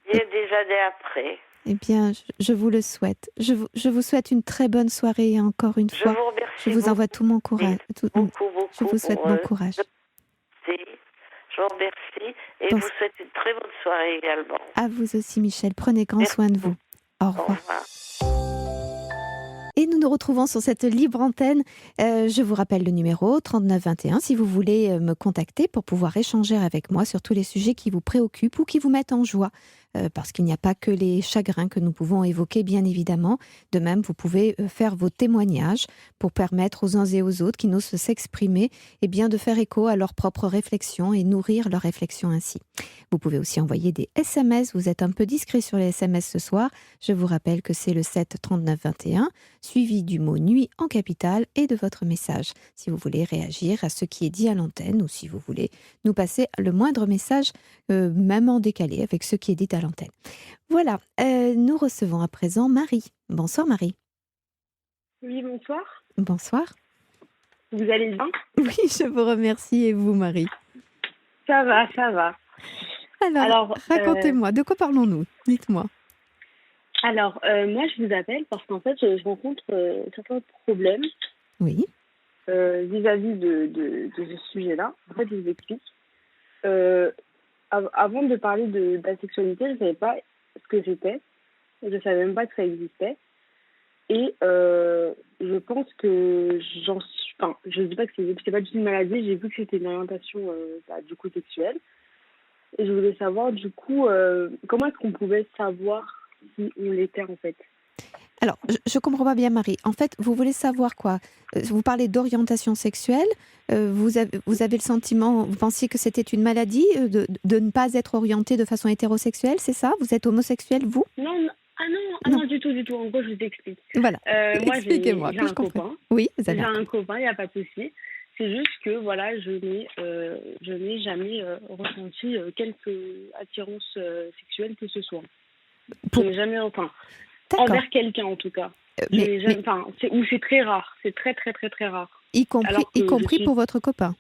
des années après. Eh bien, je vous le souhaite. Je vous souhaite une très bonne soirée, et encore une fois, je vous remercie. Je vous envoie tout mon courage. Beaucoup, je vous souhaite bon courage. Je vous remercie et je vous souhaite une très bonne soirée également. À vous aussi, Michel. Prenez grand soin de vous. Au revoir. Au revoir. Et nous nous retrouvons sur cette libre antenne. Je vous rappelle le numéro 3921 si vous voulez me contacter pour pouvoir échanger avec moi sur tous les sujets qui vous préoccupent ou qui vous mettent en joie. Parce qu'il n'y a pas que les chagrins que nous pouvons évoquer, bien évidemment. De même, vous pouvez faire vos témoignages pour permettre aux uns et aux autres qui n'osent s'exprimer, eh bien, de faire écho à leurs propres réflexions et nourrir leurs réflexions ainsi. Vous pouvez aussi envoyer des SMS. Vous êtes un peu discret sur les SMS ce soir. Je vous rappelle que c'est le 7 39 21, suivi du mot nuit en capitale et de votre message. Si vous voulez réagir à ce qui est dit à l'antenne, ou si vous voulez nous passer le moindre message, même en décalé avec ce qui est dit à l'antenne. Voilà, nous recevons à présent Marie. Bonsoir Marie. Oui, bonsoir. Bonsoir. Vous allez bien? Oui, je vous remercie. Et vous, Marie? Ça va, ça va. Alors racontez-moi, de quoi parlons-nous? Dites-moi. Alors, moi, je vous appelle parce qu'en fait, je rencontre certains problèmes vis-à-vis de ce sujet-là. En fait, je vous explique. Avant de parler de la sexualité, je ne savais pas ce que c'était. Je ne savais même pas que ça existait. Et je pense que je ne dis pas que c'est pas du tout une maladie. J'ai vu que c'était une orientation du coup sexuelle. Et je voulais savoir, du coup, comment est-ce qu'on pouvait savoir si on l'était, en fait? Alors, je ne comprends pas bien, Marie. En fait, vous voulez savoir quoi? Vous parlez d'orientation sexuelle. Vous avez le sentiment, vous pensiez que c'était une maladie de ne pas être orienté de façon hétérosexuelle, c'est ça? Vous êtes homosexuel, vous? Non, non, du tout. En gros, je vous explique. Voilà. Moi, expliquez-moi, j'ai un copain. Oui, vous avez J'ai un copain, il n'y a pas de souci. C'est juste que, voilà, je n'ai jamais ressenti quelque attirance sexuelle que ce soit. Je n'ai jamais, D'accord. Envers quelqu'un, en tout cas. C'est très rare. C'est très, très, très, très rare. Y compris pour votre copain?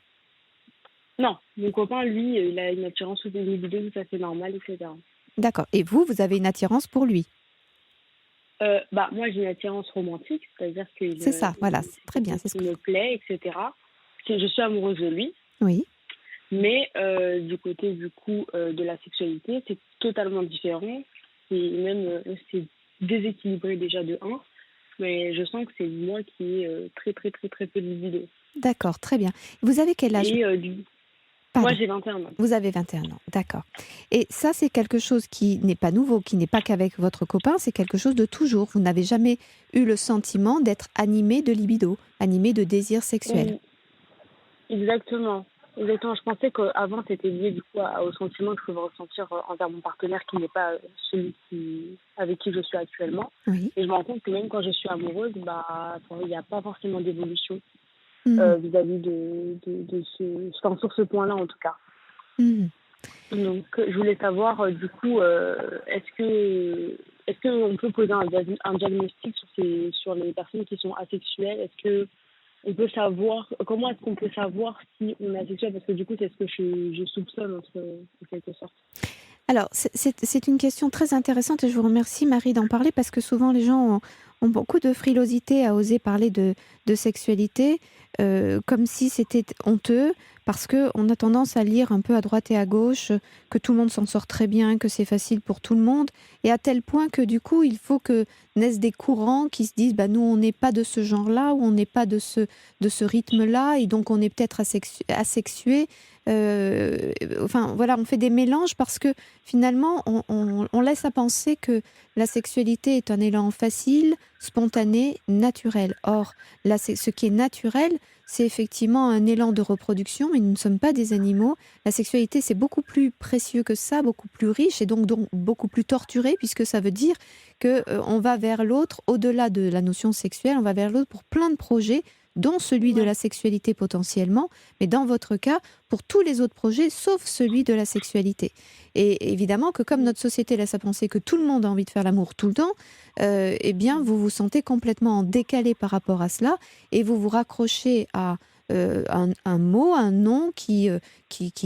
Non, mon copain, lui, il a une attirance pour les vidéos tout à fait normale, etc. D'accord. Et vous avez une attirance pour lui? Moi, j'ai une attirance romantique, c'est-à-dire que C'est ça, voilà, c'est très bien. C'est ce qui me plaît, etc. Je suis amoureuse de lui. Oui. Mais du côté, du coup, de la sexualité, c'est totalement différent. C'est déséquilibré déjà de 1. Mais je sens que c'est moi qui ai très, très, très, très peu de libido. D'accord, très bien. Vous avez quel âge? Moi, j'ai 21 ans. Vous avez 21 ans, d'accord. Et ça, c'est quelque chose qui n'est pas nouveau, qui n'est pas qu'avec votre copain, c'est quelque chose de toujours. Vous n'avez jamais eu le sentiment d'être animé de libido, animé de désir sexuel. Exactement. Exactement. Je pensais qu'avant, c'était lié du coup au sentiment que je pouvais ressentir envers mon partenaire qui n'est pas celui avec qui je suis actuellement. Oui. Et je me rends compte que même quand je suis amoureuse, il n'y a pas forcément d'évolution vis-à-vis sur ce point-là en tout cas. Donc, je voulais savoir du coup, est-ce qu'on peut poser un diagnostic sur les personnes qui sont asexuelles? Comment est-ce qu'on peut savoir si on est asexuel? Parce que du coup, c'est ce que je soupçonne en quelque sorte. Alors, c'est une question très intéressante et je vous remercie, Marie, d'en parler parce que souvent les gens ont beaucoup de frilosité à oser parler de sexualité, comme si c'était honteux, parce qu'on a tendance à lire un peu à droite et à gauche que tout le monde s'en sort très bien, que c'est facile pour tout le monde, et à tel point que du coup, il faut que naissent des courants qui se disent nous, on n'est pas de ce genre-là, ou on n'est pas de ce rythme-là, et donc on est peut-être asexué. On fait des mélanges parce que finalement, on laisse à penser que la sexualité est un élan facile, spontané, naturel. Or, ce qui est naturel, c'est effectivement un élan de reproduction, mais nous ne sommes pas des animaux. La sexualité, c'est beaucoup plus précieux que ça, beaucoup plus riche et donc beaucoup plus torturé, puisque ça veut dire qu'on va vers l'autre, au-delà de la notion sexuelle, on va vers l'autre pour plein de projets, dont celui de la sexualité potentiellement, mais dans votre cas, pour tous les autres projets, sauf celui de la sexualité. Et évidemment que comme notre société laisse à penser que tout le monde a envie de faire l'amour tout le temps, vous vous sentez complètement décalé par rapport à cela, et vous vous raccrochez à un mot, un nom qui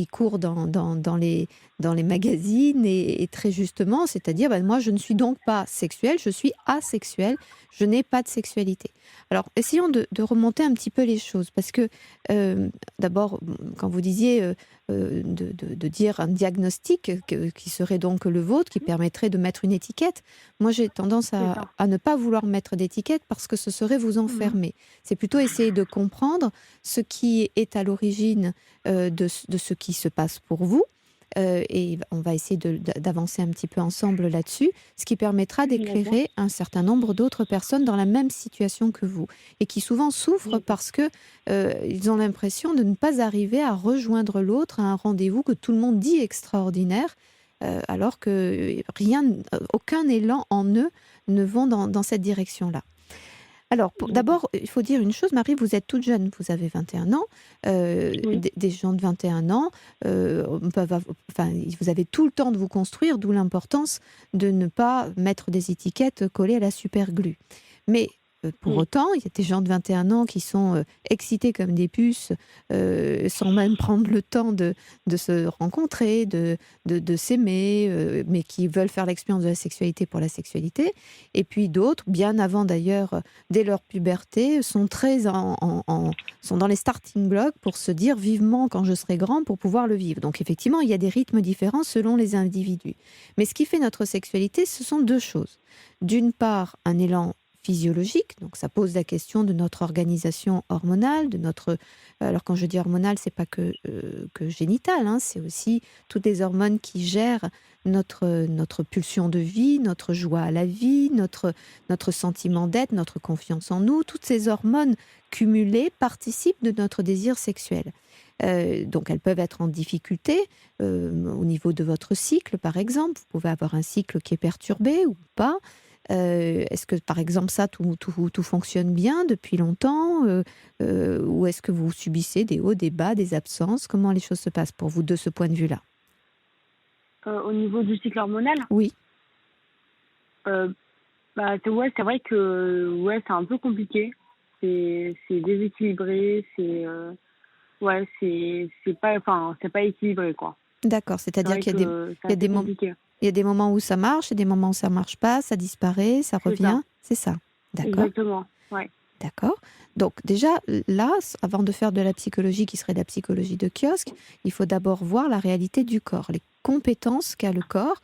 court dans les magazines, et très justement, c'est-à-dire moi je ne suis donc pas sexuelle, je suis asexuelle, je n'ai pas de sexualité. Alors essayons de remonter un petit peu les choses, parce que d'abord, quand vous disiez de dire un diagnostic qui serait donc le vôtre, qui permettrait de mettre une étiquette, moi j'ai tendance à ne pas vouloir mettre d'étiquette parce que ce serait vous enfermer. C'est plutôt essayer de comprendre ce qui est à l'origine de ce qui se passe pour vous, et on va essayer d'avancer un petit peu ensemble là-dessus, ce qui permettra d'éclairer un certain nombre d'autres personnes dans la même situation que vous, et qui souvent souffrent parce que ils ont l'impression de ne pas arriver à rejoindre l'autre à un rendez-vous que tout le monde dit extraordinaire, alors que aucun élan en eux ne vont dans cette direction-là. Alors, d'abord, il faut dire une chose, Marie, vous êtes toute jeune, vous avez 21 ans. Des gens de 21 ans, vous avez tout le temps de vous construire, d'où l'importance de ne pas mettre des étiquettes collées à la superglue. Mais pour autant, il y a des gens de 21 ans qui sont excités comme des puces, sans même prendre le temps de se rencontrer, de s'aimer, mais qui veulent faire l'expérience de la sexualité pour la sexualité. Et puis d'autres, bien avant d'ailleurs, dès leur puberté, sont sont dans les starting blocks pour se dire vivement quand je serai grand pour pouvoir le vivre. Donc effectivement, il y a des rythmes différents selon les individus. Mais ce qui fait notre sexualité, ce sont deux choses. D'une part, un élan physiologique, donc ça pose la question de notre organisation hormonale, alors quand je dis hormonale, c'est pas que génitale, c'est aussi toutes les hormones qui gèrent notre pulsion de vie, notre joie à la vie, notre sentiment d'être, notre confiance en nous. Toutes ces hormones cumulées participent de notre désir sexuel. Donc elles peuvent être en difficulté au niveau de votre cycle, par exemple. Vous pouvez avoir un cycle qui est perturbé ou pas. Est-ce que, par exemple, ça, tout fonctionne bien depuis longtemps, ou est-ce que vous subissez des hauts, des bas, des absences? Comment les choses se passent pour vous de ce point de vue-là? Au niveau du cycle hormonal? Oui. Bah, c'est vrai que ouais, c'est un peu compliqué. C'est déséquilibré, ouais, c'est pas équilibré, quoi. D'accord, C'est c'est-à-dire vrai qu'il y a des, que c'est il y a assez des, compliqué. il y a des moments où ça marche et des moments où ça marche pas, ça disparaît, ça C'est revient, ça, c'est ça. D'accord, exactement. Ouais. d'accord. Donc déjà, là, avant de faire de la psychologie qui serait de la psychologie de kiosque, il faut d'abord voir la réalité du corps, les compétences qu'a le corps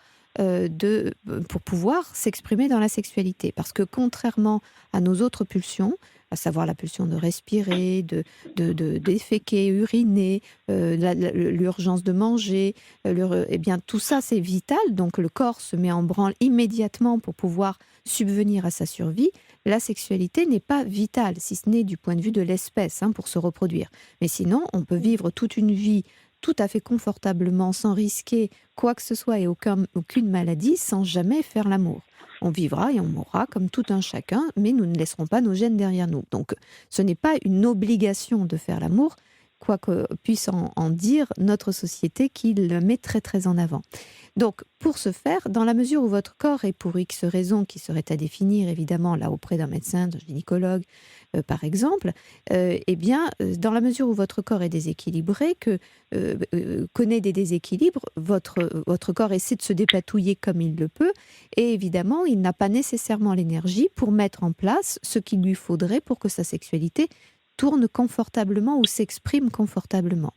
pour pouvoir s'exprimer dans la sexualité. Parce que contrairement à nos autres pulsions, à savoir la pulsion de respirer, déféquer, uriner, l'urgence de manger, eh bien tout ça c'est vital, donc le corps se met en branle immédiatement pour pouvoir subvenir à sa survie. La sexualité n'est pas vitale, si ce n'est du point de vue de l'espèce, pour se reproduire. Mais sinon, on peut vivre toute une vie tout à fait confortablement, sans risquer quoi que ce soit et aucune maladie, sans jamais faire l'amour. On vivra et on mourra comme tout un chacun, mais nous ne laisserons pas nos gènes derrière nous. Donc, ce n'est pas une obligation de faire l'amour, quoi que puisse en dire notre société qui le met très très en avant. Donc, pour ce faire, dans la mesure où votre corps est pour X raisons qui seraient à définir, évidemment, là auprès d'un médecin, d'un gynécologue, par exemple, dans la mesure où votre corps est déséquilibré, connaît des déséquilibres, votre corps essaie de se dépatouiller comme il le peut, et évidemment, il n'a pas nécessairement l'énergie pour mettre en place ce qu'il lui faudrait pour que sa sexualité tourne confortablement ou s'exprime confortablement.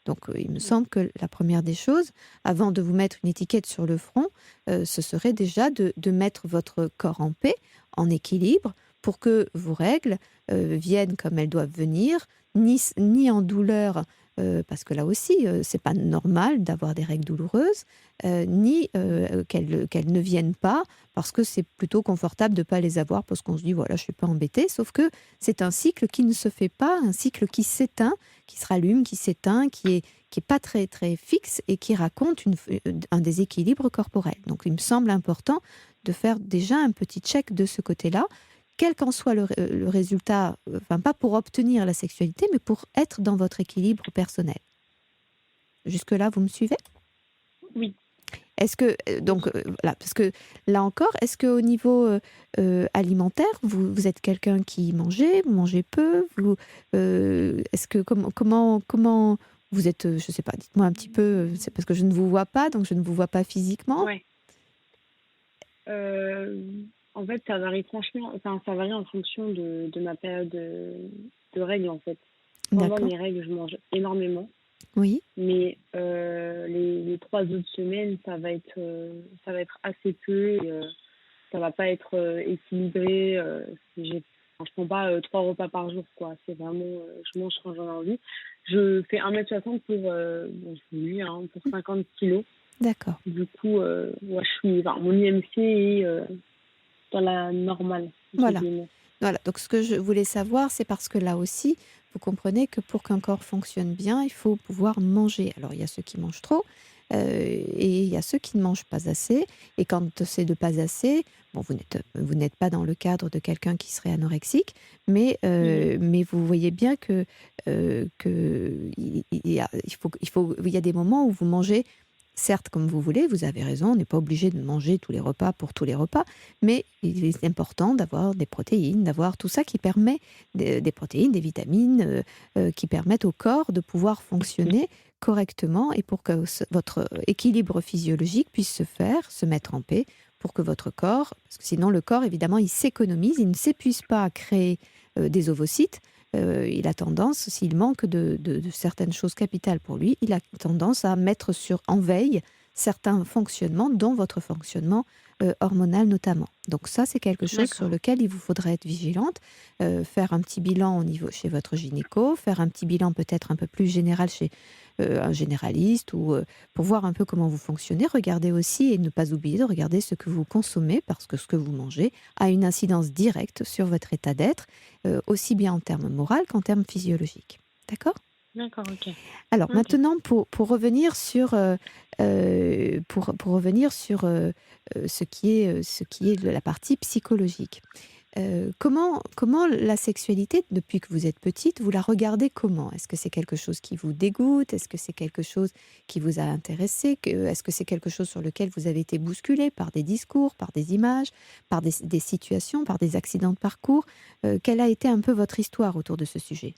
Donc, il me semble que la première des choses, avant de vous mettre une étiquette sur le front, ce serait déjà de mettre votre corps en paix, en équilibre, pour que vos règles viennent comme elles doivent venir, ni en douleur, parce que là aussi, c'est pas normal d'avoir des règles douloureuses, ni qu'elles ne viennent pas, parce que c'est plutôt confortable de ne pas les avoir, parce qu'on se dit, voilà, je ne suis pas embêtée, sauf que c'est un cycle qui ne se fait pas, un cycle qui s'éteint, qui se rallume, qui s'éteint, qui est pas très, très fixe et qui raconte un déséquilibre corporel. Donc, il me semble important de faire déjà un petit check de ce côté-là, quel qu'en soit le résultat, pas pour obtenir la sexualité, mais pour être dans votre équilibre personnel. Jusque-là, vous me suivez ? Oui. Est-ce que, voilà, parce que là encore, est-ce qu'au niveau alimentaire, vous êtes quelqu'un qui vous mangez peu, est-ce que, comment vous êtes, je ne sais pas, dites-moi un petit peu, c'est parce que je ne vous vois pas, donc je ne vous vois pas physiquement. Ouais. En fait, ça varie franchement, ça varie en fonction de ma période de règles, en fait. Pendant mes règles, je mange énormément. Oui. Mais les 3 autres semaines, ça va être assez peu et ça va pas être équilibré. Je prends pas 3 repas par jour, quoi. C'est vraiment, je mange quand j'en ai envie. Je fais 1m60 pour 50 kilos. D'accord. Du coup, mon IMC est dans la normale. Voilà. Donc, ce que je voulais savoir, c'est parce que là aussi, vous comprenez que pour qu'un corps fonctionne bien, il faut pouvoir manger. Alors, il y a ceux qui mangent trop et il y a ceux qui ne mangent pas assez. Et quand c'est de pas assez, bon, vous n'êtes pas dans le cadre de quelqu'un qui serait anorexique, mais vous voyez bien que il y a des moments où vous mangez. Certes, comme vous voulez, vous avez raison, on n'est pas obligé de manger tous les repas pour tous les repas, mais il est important d'avoir des protéines, d'avoir tout ça qui permet, des protéines, des vitamines, qui permettent au corps de pouvoir fonctionner correctement et pour que votre équilibre physiologique puisse se mettre en paix, pour que votre corps, parce que sinon le corps, évidemment, il s'économise, il ne s'épuise pas à créer des ovocytes. Il a tendance, s'il manque de certaines choses capitales pour lui, il a tendance à mettre en veille certains fonctionnements, dont votre fonctionnement hormonal notamment. Donc ça, c'est quelque chose sur lequel il vous faudrait être vigilante, faire un petit bilan chez votre gynéco, faire un petit bilan peut-être un peu plus général chez un généraliste, ou pour voir un peu comment vous fonctionnez. Regardez aussi, et ne pas oublier de regarder ce que vous consommez, parce que ce que vous mangez a une incidence directe sur votre état d'être, aussi bien en termes moraux qu'en termes physiologiques. D'accord ? D'accord, ok. Alors maintenant, pour revenir sur, ce qui est de la partie psychologique. Comment la sexualité, depuis que vous êtes petite, vous la regardez comment? Est-ce que c'est quelque chose qui vous dégoûte? Est-ce que c'est quelque chose qui vous a intéressé? Est-ce que c'est quelque chose sur lequel vous avez été bousculé par des discours, par des images, par des situations, par des accidents de parcours? Quelle a été un peu votre histoire autour de ce sujet?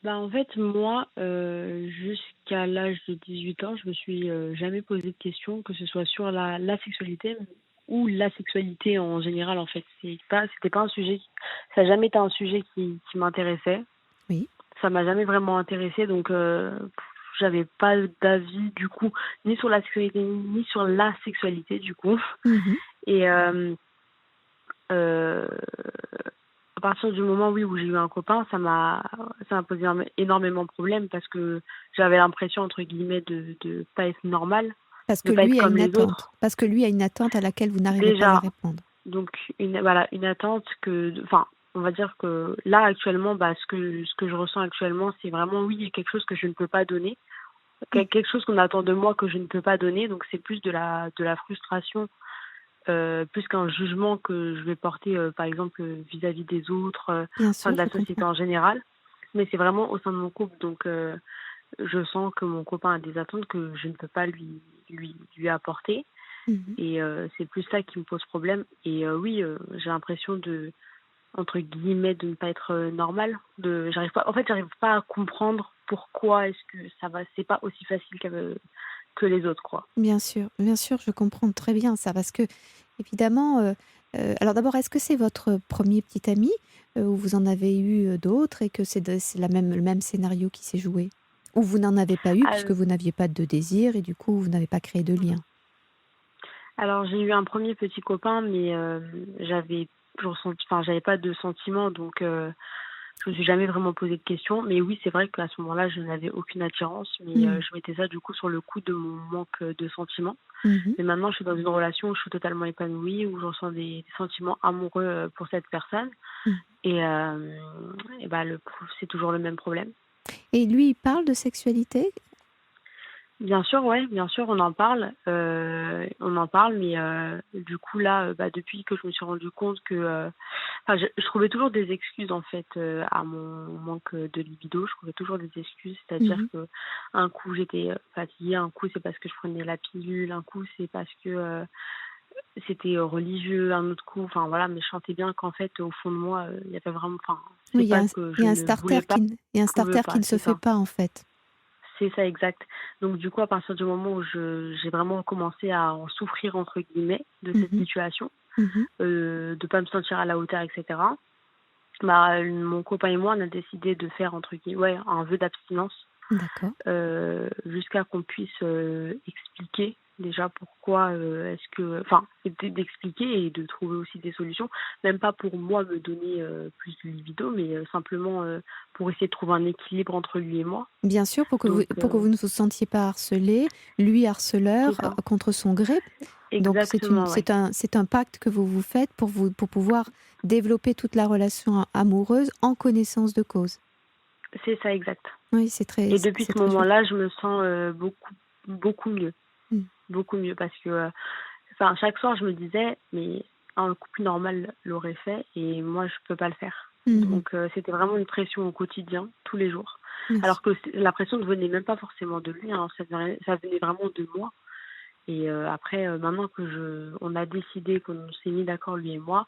Bah, en fait, moi, jusqu'à l'âge de 18 ans, je me suis jamais posé de questions, que ce soit sur la sexualité ou la sexualité en général, en fait. C'était pas un sujet, ça n'a jamais été un sujet qui m'intéressait. Oui. Ça m'a jamais vraiment intéressé, donc j'avais pas d'avis, du coup, ni sur la sexualité, ni sur la sexualité, du coup. Mhm. Et euh, à partir du moment, oui, où j'ai eu un copain, ça m'a posé énormément de problèmes parce que j'avais l'impression, entre guillemets, de pas être normale, Parce de que pas être lui a comme une les attente. autres. Parce que lui a une attente à laquelle vous n'arrivez pas à Déjà, répondre. donc une attente enfin, on va dire que là actuellement, ce que je ressens actuellement, c'est vraiment oui quelque chose que je ne peux pas donner, Mm. quelque chose qu'on attend de moi que je ne peux pas donner. Donc c'est plus de la frustration, plus qu'un jugement que je vais porter, par exemple, vis-à-vis des autres, Bien enfin sûr, de la je société comprends. en général. Mais c'est vraiment au sein de mon couple. Donc je sens que mon copain a des attentes que je ne peux pas lui apporter. Mhm. Et c'est plus ça qui me pose problème. Et oui, j'ai l'impression entre guillemets, de ne pas être normale. J'arrive pas à comprendre pourquoi est-ce que c'est pas aussi facile que les autres, quoi. Bien sûr, je comprends très bien ça parce que, évidemment, alors d'abord, est-ce que c'est votre premier petit ami ou vous en avez eu d'autres et que c'est le même scénario qui s'est joué? Ou vous n'en avez pas eu puisque Al- vous n'aviez pas de désir et du coup, vous n'avez pas créé de lien? Alors, j'ai eu un premier petit copain, mais j'avais pas de sentiments, donc je me suis jamais vraiment posé de questions. Mais oui, c'est vrai qu'à ce moment-là, je n'avais aucune attirance, mais Mmh. je mettais ça du coup sur le coup de mon manque de sentiments. Mmh. Mais maintenant, je suis dans une relation où je suis totalement épanouie, où je ressens des sentiments amoureux pour cette personne. Mmh. Et, bah, c'est toujours le même problème. Et lui, il parle de sexualité? Bien sûr, ouais, bien sûr, on en parle, mais du coup là, bah, depuis que je me suis rendu compte que, enfin, je trouvais toujours des excuses en fait à mon manque de libido. Je trouvais toujours des excuses, c'est-à-dire Mmh. que un coup j'étais fatiguée, un coup c'est parce que je prenais la pilule, un coup c'est parce que c'était religieux, un autre coup, enfin voilà, mais je sentais bien qu'en fait au fond de moi, il y avait vraiment, enfin, Oui, c'est pas que il je y a un ne starter voulais pas, il y a un je pouvais starter qui pas, ne se c'est fait ça. pas, en fait. C'est ça, exact. Donc du coup, à partir du moment où j'ai vraiment commencé à en souffrir, entre guillemets, de cette Mmh. situation, Mmh. de pas me sentir à la hauteur, etc., bah, mon copain et moi, on a décidé de faire, entre guillemets, ouais, un vœu d'abstinence, D'accord. jusqu'à qu'on puisse expliquer déjà pourquoi est-ce que... Enfin, d'expliquer et de trouver aussi des solutions, même pas pour moi me donner plus de libido, mais simplement pour essayer de trouver un équilibre entre lui et moi. Bien sûr, Donc, pour que vous ne vous sentiez pas harcelé, lui harceleur, c'est ça. contre son gré. Donc Exactement, ouais. c'est un pacte que vous vous faites pour pouvoir développer toute la relation amoureuse en connaissance de cause. C'est ça, exact. Oui, Et depuis c'est ce très joli. moment-là, je me sens beaucoup mieux. Mmh. Beaucoup mieux parce que, enfin, chaque soir, je me disais, mais un couple normal l'aurait fait et moi, je peux pas le faire. Mmh. Donc, c'était vraiment une pression au quotidien, tous les jours. Bien sûr. Alors que la pression ne venait même pas forcément de lui, hein, ça venait vraiment de moi. Et après, maintenant on a décidé, qu'on s'est mis d'accord, lui et moi,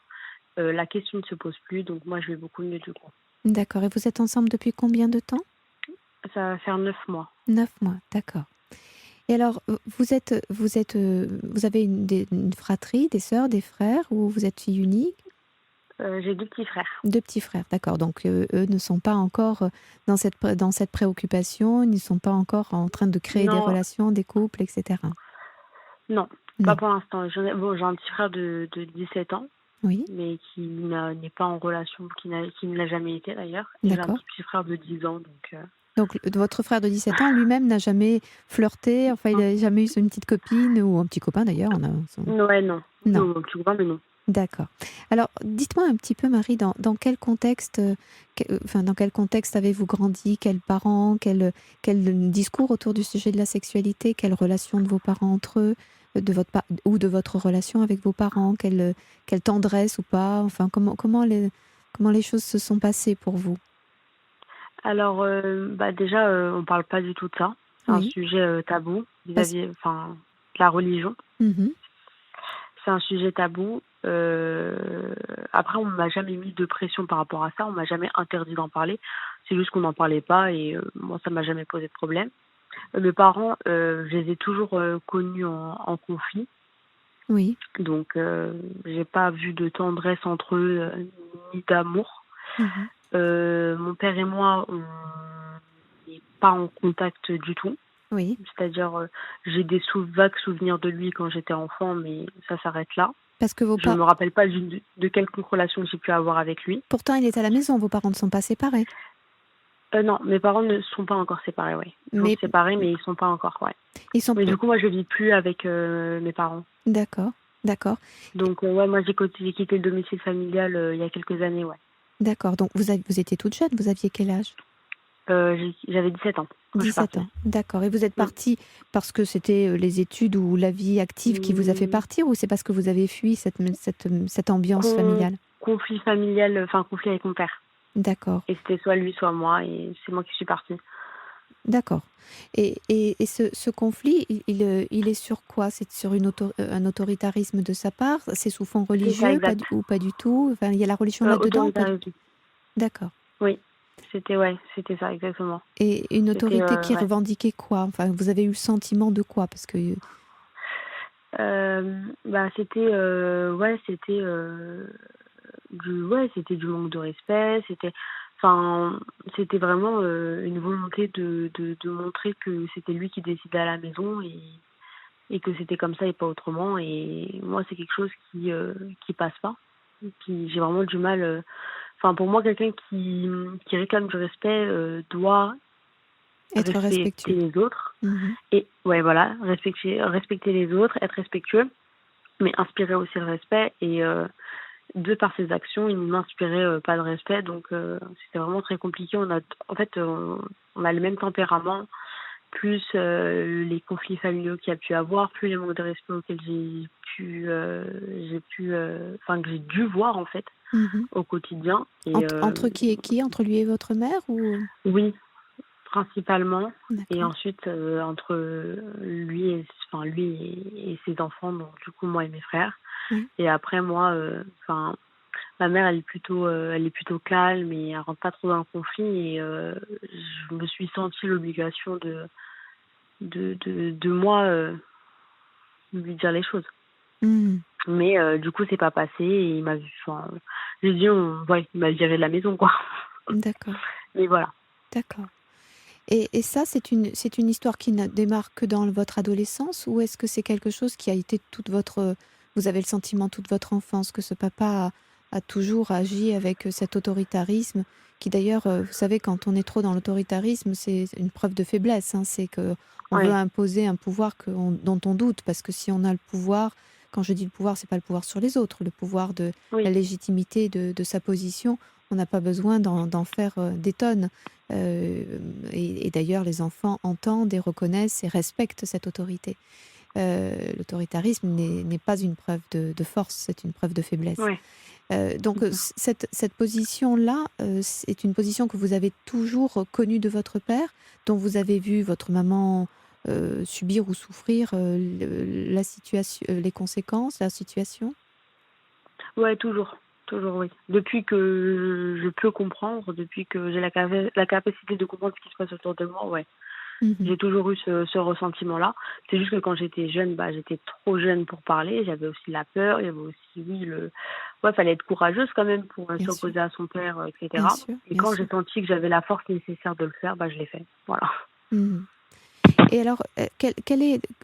la question ne se pose plus. Donc, moi, je vais beaucoup mieux du coup. D'accord. Et vous êtes ensemble depuis combien de temps? Ça va faire 9 mois. 9 mois, d'accord. Et alors, vous avez une fratrie, des sœurs, des frères, ou vous êtes fille unique? J'ai 2 petits frères. 2 petits frères, d'accord. Donc, eux ne sont pas encore dans cette préoccupation, ils ne sont pas encore en train de créer des Non, relations, des couples, etc. non, pas Non. pour l'instant. J'ai un petit frère de 17 ans, Oui, mais qui n'est pas en relation, qui ne l'a jamais été d'ailleurs. Et j'ai un d'accord. petit frère de 10 ans, donc Donc, votre frère de 17 ans lui-même n'a jamais flirté, enfin, il non. n'a jamais eu une petite copine ou un petit copain d'ailleurs. Ouais, non. Non. Non, tu vois, mais non. D'accord. Alors, dites-moi un petit peu, Marie, dans quel contexte, dans quel contexte avez-vous grandi? Quels parents? Quel discours autour du sujet de la sexualité? Quelle relation de vos parents entre eux? ou de votre relation avec vos parents, quelle tendresse ou pas, enfin comment les choses se sont passées pour vous? Alors, déjà, on parle pas du tout de ça. C'est un Oui. sujet tabou Parce... vis-à-vis, enfin, de la religion. Mhm. C'est un sujet tabou. Après, on m'a jamais mis de pression par rapport à ça. On m'a jamais interdit d'en parler. C'est juste qu'on n'en parlait pas et moi, ça m'a jamais posé de problème. Mes parents, je les ai toujours connus en conflit. Oui. Donc, j'ai pas vu de tendresse entre eux, ni d'amour. Mhm. Mon père et moi, on n'est pas en contact du tout. Oui. C'est-à-dire, j'ai des vagues souvenirs de lui quand j'étais enfant, mais ça s'arrête là. Parce que Je ne me rappelle pas de quelconque relation que j'ai pu avoir avec lui. Pourtant, il est à la maison, vos parents ne sont pas séparés. Non, mes parents ne sont pas encore séparés, oui. Ils sont Mais séparés, mais ils sont pas encore, ouais. ils sont... Mais du coup, moi, je vis plus avec mes parents. D'accord, d'accord. Donc, ouais, moi, j'ai quitté le domicile familial il y a quelques années, ouais. D'accord, donc vous étiez toute jeune, vous aviez quel âge? J'avais 17 ans quand je suis 17 partie. ans, d'accord. Et vous êtes partie parce que c'était les études ou la vie active qui vous a fait partir, ou c'est parce que vous avez fui cette ambiance familiale? Conflit familial, enfin, conflit avec mon père. D'accord. Et c'était soit lui, soit moi, et c'est moi qui suis partie. D'accord. Et ce conflit, il est sur quoi? C'est sur un autoritarisme de sa part? C'est sous fond C'est ça, religieux exact. ou pas du tout? Enfin, il y a la religion là-dedans ou pas du tout? D'accord. Oui, c'était ça, exactement. Et une autorité qui ouais. revendiquait quoi? Enfin, vous avez eu le sentiment de quoi? Parce que... c'était du manque de respect, c'était vraiment une volonté de montrer que c'était lui qui décidait à la maison et que c'était comme ça et pas autrement. Et moi, c'est quelque chose qui passe pas. J'ai vraiment du mal. Pour moi, quelqu'un qui réclame du respect doit être respecter respectueux. les autres. Mhm. Et ouais, voilà, respecter les autres, être respectueux, mais inspirer aussi le respect. Et de par ses actions, il ne m'inspirait pas de respect. Donc, c'était vraiment très compliqué. On a le même tempérament, plus les conflits familiaux qu'il y a pu avoir, plus les manques de respect auxquels que j'ai dû voir, en fait, Mhm. au quotidien. Et, Entre qui et qui? Entre lui et votre mère ou... oui, principalement. Et D'accord. ensuite, entre lui et ses enfants, donc du coup, moi et mes frères. Oui. Et après, moi, ma mère, elle est plutôt calme et elle rentre pas trop dans le conflit. Et je me suis sentie l'obligation de moi lui dire les choses. Mhm. Mais du coup, c'est pas passé et il m'a vu. J'ai dit, il m'a viré de la maison, quoi. D'accord. Mais voilà. D'accord. Et ça, c'est une histoire qui ne démarre que dans votre adolescence, ou est-ce que c'est quelque chose qui a été vous avez le sentiment toute votre enfance que ce papa a toujours agi avec cet autoritarisme, qui d'ailleurs, vous savez, quand on est trop dans l'autoritarisme, c'est une preuve de faiblesse, hein, c'est que on veut Oui. imposer un pouvoir dont on doute, parce que si on a le pouvoir, quand je dis le pouvoir, c'est pas le pouvoir sur les autres, le pouvoir de Oui. la légitimité de sa position, on n'a pas besoin d'en faire des tonnes. Et d'ailleurs, les enfants entendent et reconnaissent et respectent cette autorité. L'autoritarisme n'est pas une preuve de force, c'est une preuve de faiblesse. Ouais. Donc, cette position-là, c'est une position que vous avez toujours connue de votre père, dont vous avez vu votre maman subir ou souffrir la situation, les conséquences, la situation? Ouais, toujours. Toujours, oui. Depuis que je peux comprendre, depuis que j'ai la capacité de comprendre ce qui se passe autour de moi, ouais. Mhm. J'ai toujours eu ce ressentiment-là. C'est juste que quand j'étais jeune, j'étais trop jeune pour parler. J'avais aussi la peur. Il y avait aussi, fallait être courageuse quand même pour s'opposer à son père, etc. Bien sûr, Et bien quand sûr. j'ai senti que j'avais la force nécessaire de le faire, je l'ai fait. Voilà. Mhm. Et alors,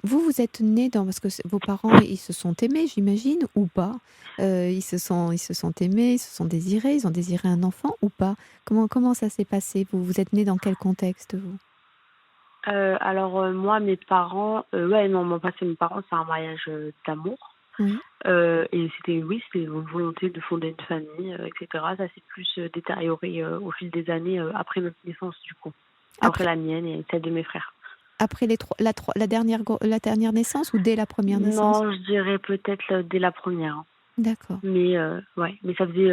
vous êtes né parce que vos parents, ils se sont aimés, j'imagine, ou pas? Ils se sont aimés, ils se sont désirés, ils ont désiré un enfant ou pas? Comment ça s'est passé? Vous êtes né dans quel contexte, vous? Alors, moi, mes parents, non, moi, pas c'est mes parents, c'est un mariage d'amour. Oui. Et c'était une volonté de fonder une famille, etc. Ça s'est plus détérioré au fil des années après notre naissance, du coup. Après la mienne et celle de mes frères. après la dernière naissance ou dès la première naissance? Non, je dirais peut-être dès la première, hein. D'accord. Mais ouais, mais ça faisait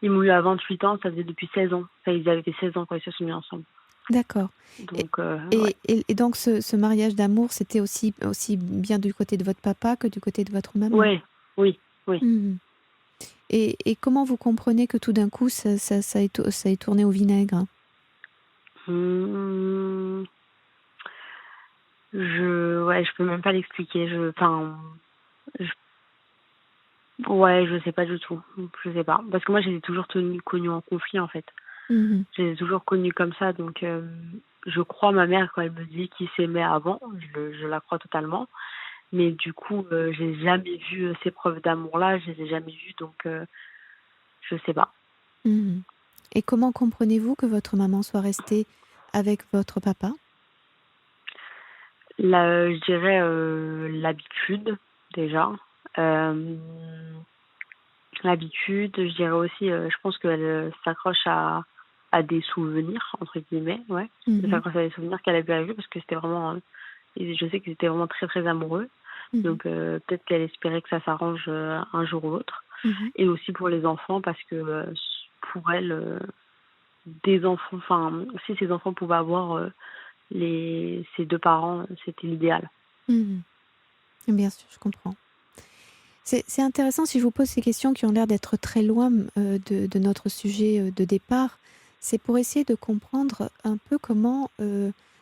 ils m'ont eu à 28 ans, ça faisait depuis 16 ans. Enfin, ils avaient fait 16 ans quand ils se sont mis ensemble. D'accord. Donc ouais. Et donc ce mariage d'amour, c'était aussi bien du côté de votre papa que du côté de votre maman? Ouais, oui, oui. Mmh. Et comment vous comprenez que tout d'un coup ça ait tourné au vinaigre? Mmh, je peux même pas l'expliquer. Ouais, je sais pas du tout. Je sais pas. Parce que moi, je les ai toujours connus en conflit, en fait. Mmh. Je les ai toujours connus comme ça. Donc, je crois ma mère quand elle me dit qu'ils s'aimaient avant. Je la crois totalement. Mais du coup, j'ai jamais vu ces preuves d'amour-là. Je les ai jamais vues. Donc, je sais pas. Mmh. Et comment comprenez-vous que votre maman soit restée avec votre papa? Là, je dirais l'habitude, déjà. Euh, L'habitude, je dirais aussi, je pense qu'elle s'accroche à des souvenirs, entre guillemets, ouais. Elle Mmh. s'accroche à des souvenirs qu'elle a eu avec lui parce que c'était vraiment, et je sais qu'ils étaient vraiment très très amoureux. Mmh. Donc peut-être qu'elle espérait que ça s'arrange un jour ou l'autre. Mmh. Et aussi pour les enfants parce que pour elle, des enfants, enfin, si ses enfants pouvaient avoir ses deux parents, c'était l'idéal. Mmh. Bien sûr, je comprends. C'est intéressant si je vous pose ces questions qui ont l'air d'être très loin de notre sujet de départ. C'est pour essayer de comprendre un peu comment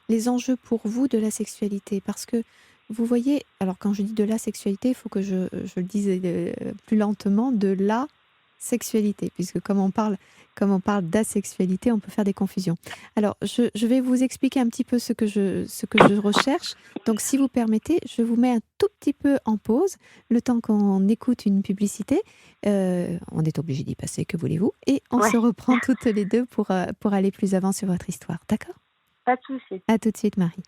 les enjeux pour vous de la sexualité. Parce que vous voyez, alors quand je dis de la sexualité, il faut que je le dise plus lentement, de la sexualité. Puisque comme on parle d'asexualité, on peut faire des confusions. Alors, je vais vous expliquer un petit peu ce que je recherche. Donc, si vous permettez, je vous mets un tout petit peu en pause le temps qu'on écoute une publicité. On est obligé d'y passer, que voulez-vous? Et on Ouais, se reprend toutes les deux pour aller plus avant sur votre histoire. D'accord? pas de souci. À tout de suite, Marie.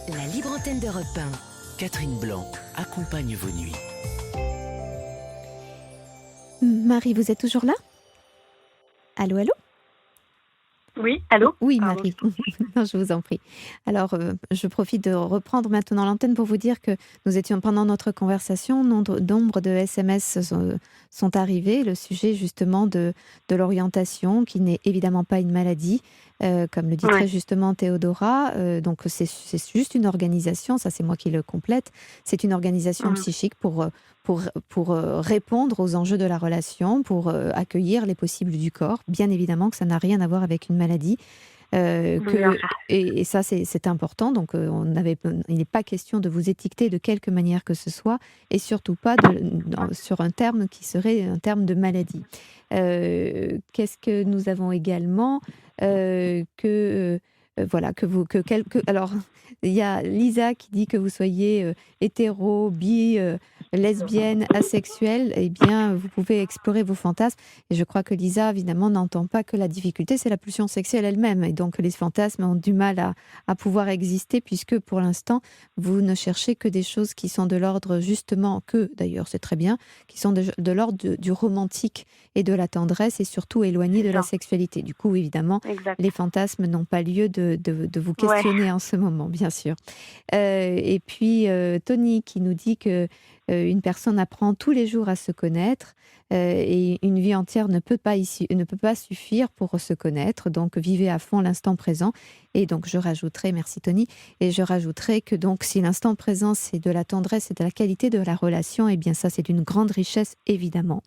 La libre antenne d'Europe 1. Catherine Blanc accompagne vos nuits. Marie, vous êtes toujours là? Allô, allô? Oui, allô? Oui, Pardon. Marie. Non, je vous en prie. Alors, je profite de reprendre maintenant l'antenne pour vous dire que nous étions pendant notre conversation, nombre de SMS sont arrivés, le sujet justement de l'orientation, qui n'est évidemment pas une maladie, comme le dit Ouais. très justement Théodora. Donc, c'est juste une organisation, ça c'est moi qui le complète, c'est une organisation psychique pour répondre aux enjeux de la relation, pour accueillir les possibles du corps. Bien évidemment que ça n'a rien à voir avec une maladie. Bien sûr. Et ça, c'est important. Donc, il n'est pas question de vous étiqueter de quelque manière que ce soit, et surtout pas sur un terme qui serait un terme de maladie. Qu'est-ce que nous avons également voilà, alors, il y a Lisa qui dit que vous soyez hétéro, bi, lesbienne, asexuelle. Eh bien, vous pouvez explorer vos fantasmes. Et je crois que Lisa, évidemment, n'entend pas que la difficulté, c'est la pulsion sexuelle elle-même. Et donc, les fantasmes ont du mal à pouvoir exister, puisque pour l'instant, vous ne cherchez que des choses qui sont de l'ordre, justement, d'ailleurs, c'est très bien, qui sont de l'ordre du romantique et de la tendresse, et surtout éloignées de la sexualité. Du coup, évidemment, Exact. les fantasmes n'ont pas lieu de vous questionner en ce moment, bien sûr. Et puis, Tony qui nous dit que une personne apprend tous les jours à se connaître et une vie entière ne peut pas suffire pour se connaître. Donc, vivez à fond l'instant présent. Et donc, je rajouterai, merci Tony, et je rajouterai que donc, si l'instant présent, c'est de la tendresse et de la qualité de la relation, eh bien ça, c'est une grande richesse, évidemment.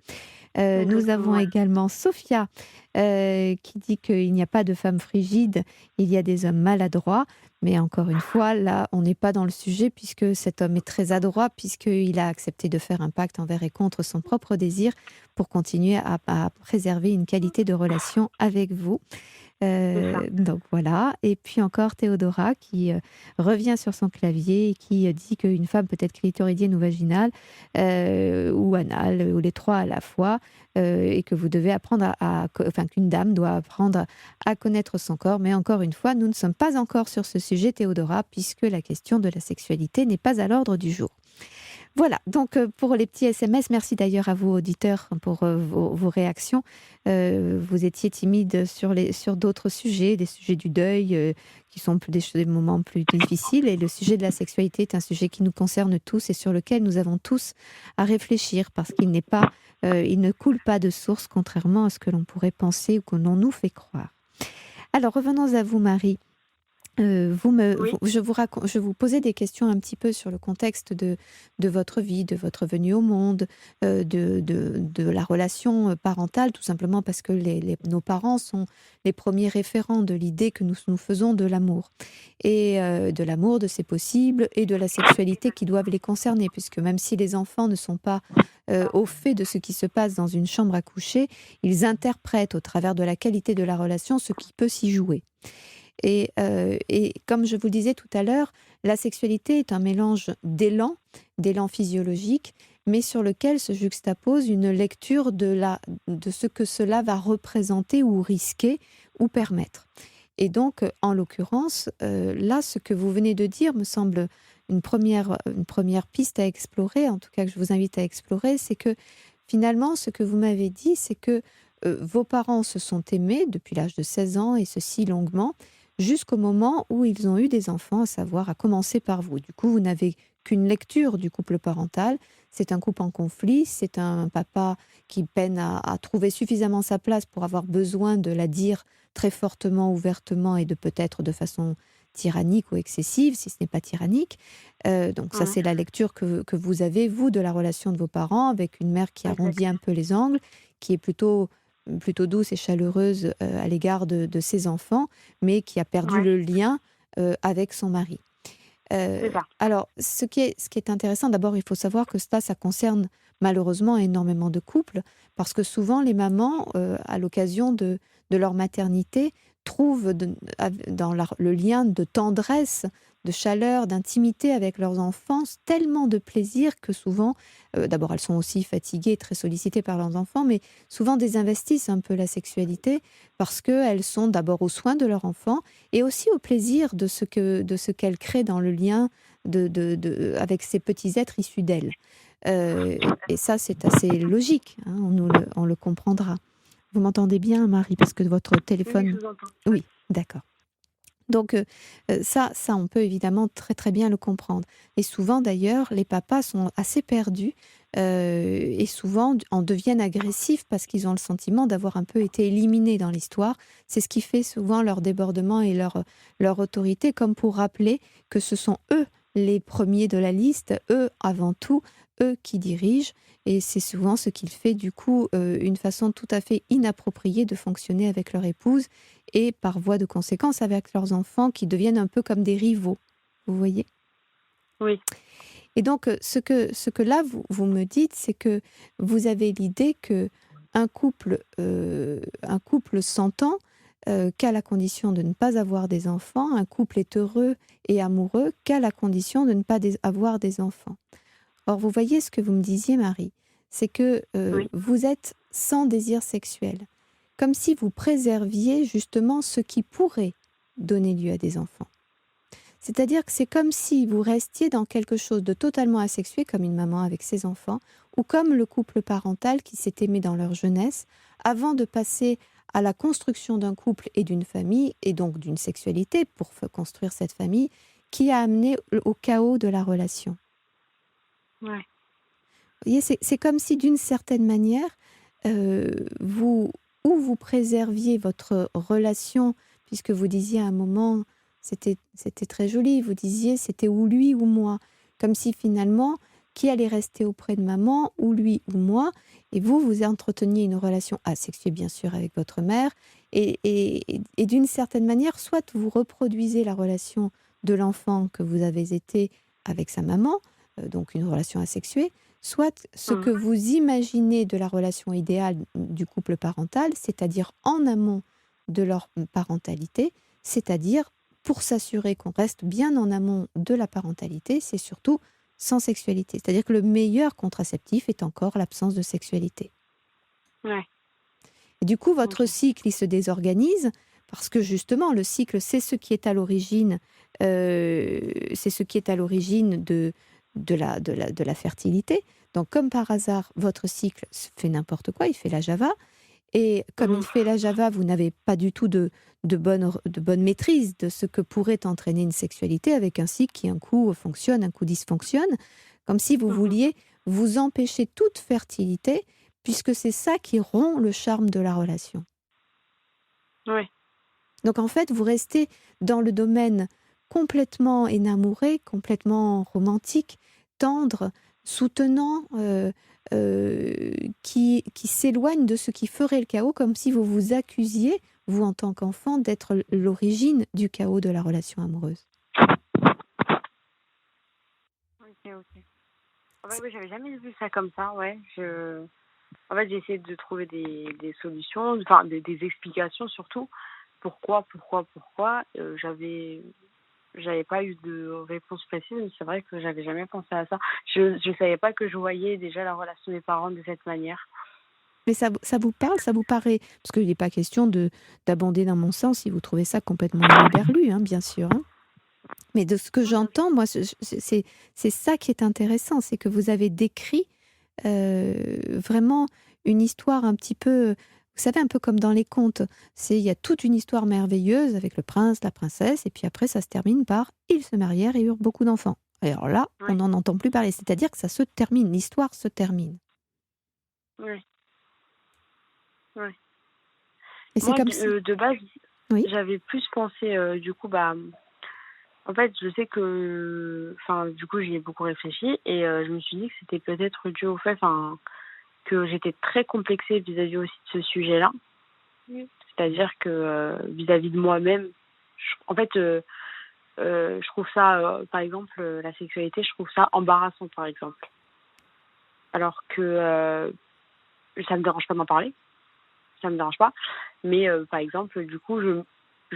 Nous avons également Sophia qui dit qu'il n'y a pas de femmes frigides, il y a des hommes maladroits. Mais encore une fois, là, on n'est pas dans le sujet puisque cet homme est très adroit, puisqu'il a accepté de faire un pacte envers et contre son propre désir pour continuer à préserver une qualité de relation avec vous. Donc voilà. Et puis encore Théodora qui revient sur son clavier et qui dit qu'une femme peut être clitoridienne ou vaginale ou anale ou les trois à la fois et que vous devez apprendre qu'une dame doit apprendre à connaître son corps. Mais encore une fois, nous ne sommes pas encore sur ce sujet, Théodora, puisque la question de la sexualité n'est pas à l'ordre du jour. Voilà, donc pour les petits SMS, merci d'ailleurs à vous auditeurs pour vos réactions. Vous étiez timide sur d'autres sujets, des sujets du deuil qui sont des moments plus difficiles, et le sujet de la sexualité est un sujet qui nous concerne tous et sur lequel nous avons tous à réfléchir parce qu'il n'est pas, il ne coule pas de source contrairement à ce que l'on pourrait penser ou que l'on nous fait croire. Alors revenons à vous, Marie. Oui. Je vous posais des questions un petit peu sur le contexte de votre vie, de votre venue au monde, de la relation parentale, tout simplement parce que nos parents sont les premiers référents de l'idée que nous faisons de l'amour. Et de l'amour, de ses possibles, et de la sexualité qui doivent les concerner, puisque même si les enfants ne sont pas au fait de ce qui se passe dans une chambre à coucher, ils interprètent au travers de la qualité de la relation ce qui peut s'y jouer. Et comme je vous le disais tout à l'heure, la sexualité est un mélange d'élan physiologique, mais sur lequel se juxtapose une lecture de ce que cela va représenter ou risquer ou permettre. Et donc, en l'occurrence, là, ce que vous venez de dire me semble une première piste à explorer, en tout cas que je vous invite à explorer, c'est que finalement, ce que vous m'avez dit, c'est que vos parents se sont aimés depuis l'âge de 16 ans, et ceci longuement, jusqu'au moment où ils ont eu des enfants, à savoir à commencer par vous. Du coup, vous n'avez qu'une lecture du couple parental. C'est un couple en conflit, c'est un papa qui peine à trouver suffisamment sa place pour avoir besoin de la dire très fortement, ouvertement, et de peut-être de façon tyrannique ou excessive, si ce n'est pas tyrannique. Donc ça, c'est la lecture que vous avez, vous, de la relation de vos parents, avec une mère qui arrondit un peu les angles, qui est plutôt douce et chaleureuse à l'égard de ses enfants, mais qui a perdu le lien avec son mari. Alors, ce qui est intéressant, d'abord, il faut savoir que ça concerne malheureusement énormément de couples, parce que souvent, les mamans, à l'occasion de leur maternité, trouvent dans le lien de tendresse, de chaleur, d'intimité avec leurs enfants, tellement de plaisir que souvent, d'abord elles sont aussi fatiguées, très sollicitées par leurs enfants, mais souvent désinvestissent un peu la sexualité parce qu'elles sont d'abord aux soins de leur enfant et aussi au plaisir de ce qu'elles créent dans le lien avec ces petits êtres issus d'elles. Et ça, c'est assez logique, hein, on le comprendra. Vous m'entendez bien, Marie, parce que votre téléphone... Oui, je vous entends. Oui, d'accord. Donc ça, on peut évidemment très très bien le comprendre. Et souvent d'ailleurs, les papas sont assez perdus et souvent en deviennent agressifs parce qu'ils ont le sentiment d'avoir un peu été éliminés dans l'histoire. C'est ce qui fait souvent leur débordement et leur autorité, comme pour rappeler que ce sont eux les premiers de la liste, eux avant tout, eux qui dirigent. Et c'est souvent ce qui fait du coup une façon tout à fait inappropriée de fonctionner avec leur épouse et par voie de conséquence avec leurs enfants qui deviennent un peu comme des rivaux. Vous voyez ? Oui. Et donc, ce que là, vous me dites, c'est que vous avez l'idée qu'un couple s'entend qu'à la condition de ne pas avoir des enfants. Un couple est heureux et amoureux qu'à la condition de ne pas avoir des enfants. Or, vous voyez ce que vous me disiez, Marie, c'est que vous êtes sans désir sexuel, comme si vous préserviez justement ce qui pourrait donner lieu à des enfants. C'est-à-dire que c'est comme si vous restiez dans quelque chose de totalement asexué, comme une maman avec ses enfants, ou comme le couple parental qui s'est aimé dans leur jeunesse, avant de passer à la construction d'un couple et d'une famille, et donc d'une sexualité pour construire cette famille, qui a amené au chaos de la relation. Ouais. Vous voyez, c'est comme si d'une certaine manière, vous préserviez votre relation, puisque vous disiez à un moment, c'était très joli, vous disiez c'était ou lui ou moi, comme si finalement, qui allait rester auprès de maman, ou lui ou moi, et vous entreteniez une relation asexuée bien sûr avec votre mère, et d'une certaine manière, soit vous reproduisez la relation de l'enfant que vous avez été avec sa maman, donc une relation asexuée, soit ce que vous imaginez de la relation idéale du couple parental, c'est-à-dire en amont de leur parentalité, c'est-à-dire pour s'assurer qu'on reste bien en amont de la parentalité, c'est surtout sans sexualité. C'est-à-dire que le meilleur contraceptif est encore l'absence de sexualité. Ouais. Et du coup, votre cycle, il se désorganise parce que justement, le cycle, c'est ce qui est à l'origine, de la fertilité. Donc, comme par hasard, votre cycle fait n'importe quoi, il fait la Java. Et comme il fait la Java, vous n'avez pas du tout de bonne maîtrise de ce que pourrait entraîner une sexualité avec un cycle qui, un coup, fonctionne, un coup dysfonctionne. Comme si vous vouliez vous empêcher toute fertilité, puisque c'est ça qui rompt le charme de la relation. Oui. Donc, en fait, vous restez dans le domaine complètement énamouré, complètement romantique, tendre, soutenant, qui s'éloigne de ce qui ferait le chaos, comme si vous vous accusiez, vous en tant qu'enfant, d'être l'origine du chaos de la relation amoureuse. Ok. En fait, oui, j'avais jamais vu ça comme ça, ouais. En fait, j'ai essayé de trouver des solutions, enfin des explications surtout. Pourquoi. J'avais pas eu de réponse précise, mais c'est vrai que j'avais jamais pensé à ça. Je savais pas que je voyais déjà la relation des parents de cette manière. Mais ça vous parle, ça vous paraît... Parce qu'il n'est pas question d'abonder dans mon sens si vous trouvez ça complètement berlu, hein, bien sûr. Hein. Mais de ce que j'entends, moi, c'est ça qui est intéressant, c'est que vous avez décrit vraiment une histoire un petit peu... Vous savez, un peu comme dans les contes, il y a toute une histoire merveilleuse avec le prince, la princesse, et puis après, ça se termine par « ils se marièrent et eurent beaucoup d'enfants ». Alors là, on n'en entend plus parler, c'est-à-dire que ça se termine, l'histoire se termine. Oui. Et moi, c'est comme si... de base, j'avais plus pensé, en fait, je sais que... Enfin, du coup, j'y ai beaucoup réfléchi, et je me suis dit que c'était peut-être dû au fait... que j'étais très complexée vis-à-vis aussi de ce sujet-là. C'est-à-dire que vis-à-vis de moi-même, je trouve ça, par exemple, la sexualité, je trouve ça embarrassant, par exemple. Alors que ça me dérange pas d'en parler, ça me dérange pas. Mais par exemple, du coup, je